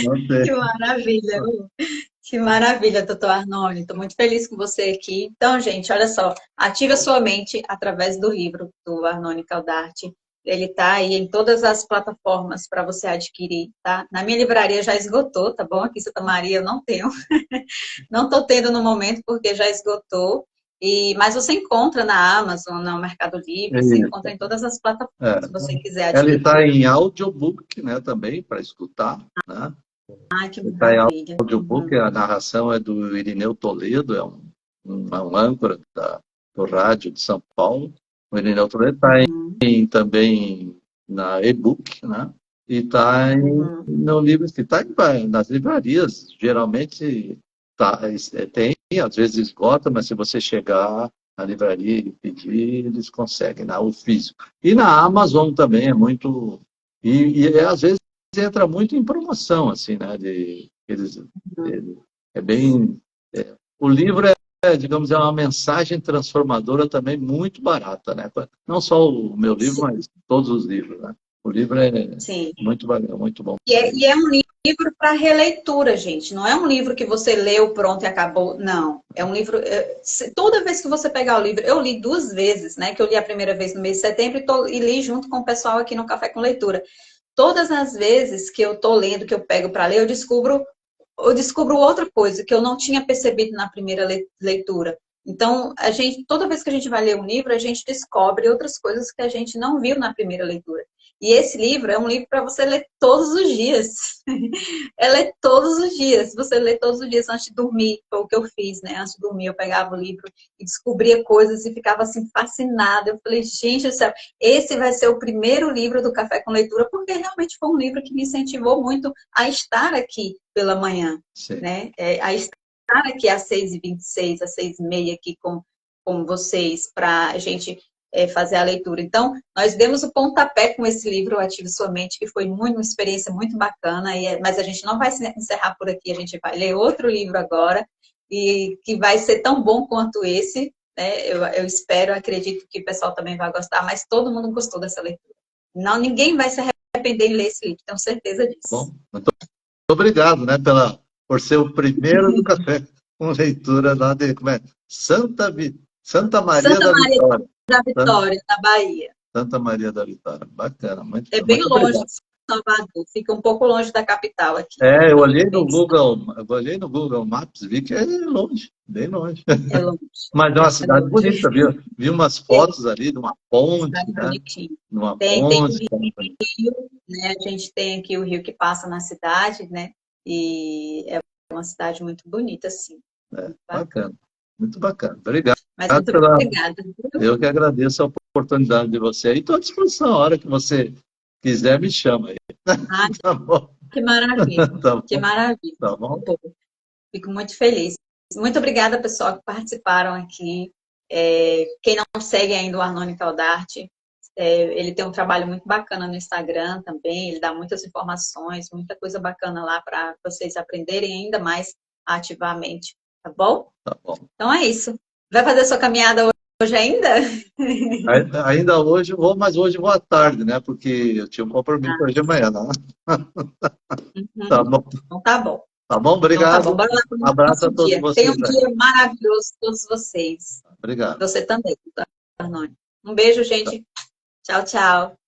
não Que tem. maravilha. Que maravilha, doutor Arnone. Estou muito feliz com você aqui. Então, gente, olha só, ative a sua mente através do livro do Arnone Caldarte. Ele está aí em todas as plataformas para você adquirir, tá? Na minha livraria já esgotou, tá bom? Aqui em Santa Maria eu não tenho. Não estou tendo no momento porque já esgotou. Mas você encontra na Amazon, no Mercado É Livre, você encontra isso. em todas as plataformas, É. se você quiser Ela adquirir. está em audiobook, né, também, para escutar, né? Ai, que Está em maravilha. audiobook, a narração é do Irineu Toledo, um âncora do rádio de São Paulo. O Irineu Toledo está Uhum, também na e-book, né? E está uhum. no livro, está nas livrarias. Geralmente tem, às vezes esgota, mas se você chegar na livraria e pedir, eles conseguem, né? O físico. E na Amazon também é muito. Às vezes entra muito em promoção, assim, né? É bem. O livro digamos, é uma mensagem transformadora também muito barata, né? Não só o meu livro, Sim. mas todos os livros, né? O livro é Sim. muito bom. E é um livro para releitura, gente. Não é um livro que você leu, pronto e acabou. Não. É um livro. Toda vez que você pegar o livro, eu li 2 vezes, né? Que eu li a primeira vez no mês de setembro e li junto com o pessoal aqui no Café com Leitura. Todas as vezes que eu tô lendo, que eu pego para ler, eu descubro outra coisa que eu não tinha percebido na primeira leitura. Então, toda vez que a gente vai ler um livro, a gente descobre outras coisas que a gente não viu na primeira leitura. E esse livro é um livro para você ler todos os dias. É ler todos os dias. Você lê todos os dias antes de dormir. Foi o que eu fiz, né? Antes de dormir, eu pegava o livro e descobria coisas e ficava assim fascinada. Eu falei, gente do céu, esse vai ser o primeiro livro do Café com Leitura, porque realmente foi um livro que me incentivou muito a estar aqui pela manhã, né? A estar aqui às 6h26, às 6h30 aqui com vocês, para a gente fazer a leitura. Então, nós demos o pontapé com esse livro, Ative Sua Mente, que foi uma experiência muito bacana, mas a gente não vai se encerrar por aqui, a gente vai ler outro livro agora, e que vai ser tão bom quanto esse, né? Eu espero, acredito que o pessoal também vai gostar, mas todo mundo gostou dessa leitura. Não, ninguém vai se arrepender de ler esse livro, tenho certeza disso. Bom, muito obrigado, né, por ser o primeiro do Café com Leitura lá de Santa Maria da Vitória. Da Vitória, na Bahia. Santa Maria da Vitória. Bacana, muito É bem muito longe obrigado. de Salvador, fica um pouco longe da capital aqui. Eu olhei no Google Maps, vi que é longe, bem longe. É longe. Mas é uma cidade bonita, viu? Vi umas fotos ali de uma ponte, né? Numa ponte. Tem o rio, né? A gente tem aqui o rio que passa na cidade, né? E é uma cidade muito bonita, assim. Bacana, muito bacana. Obrigado. Mas muito obrigada. Eu que agradeço a oportunidade de você aí. Estou à disposição. A hora que você quiser, me chama aí. Tá bom. Que maravilha. Tá que maravilha. Tá bom. Fico muito feliz. Muito obrigada, pessoal, que participaram aqui. Quem não segue ainda o Arnone Caldarte, ele tem um trabalho muito bacana no Instagram também. Ele dá muitas informações, muita coisa bacana lá para vocês aprenderem ainda mais a ativar a mente. Tá bom? Tá bom. Então é isso. Vai fazer sua caminhada hoje ainda? Ainda hoje vou, mas hoje vou à tarde, né? Porque eu tinha um compromisso hoje de manhã, né? Tá bom. Então tá bom. Tá bom? Obrigado. Então, tá bom. Bora lá Um abraço a todos vocês. Tenham um dia maravilhoso, todos vocês. Obrigado. Você também, Arnone. Um beijo, gente. Tchau, tchau.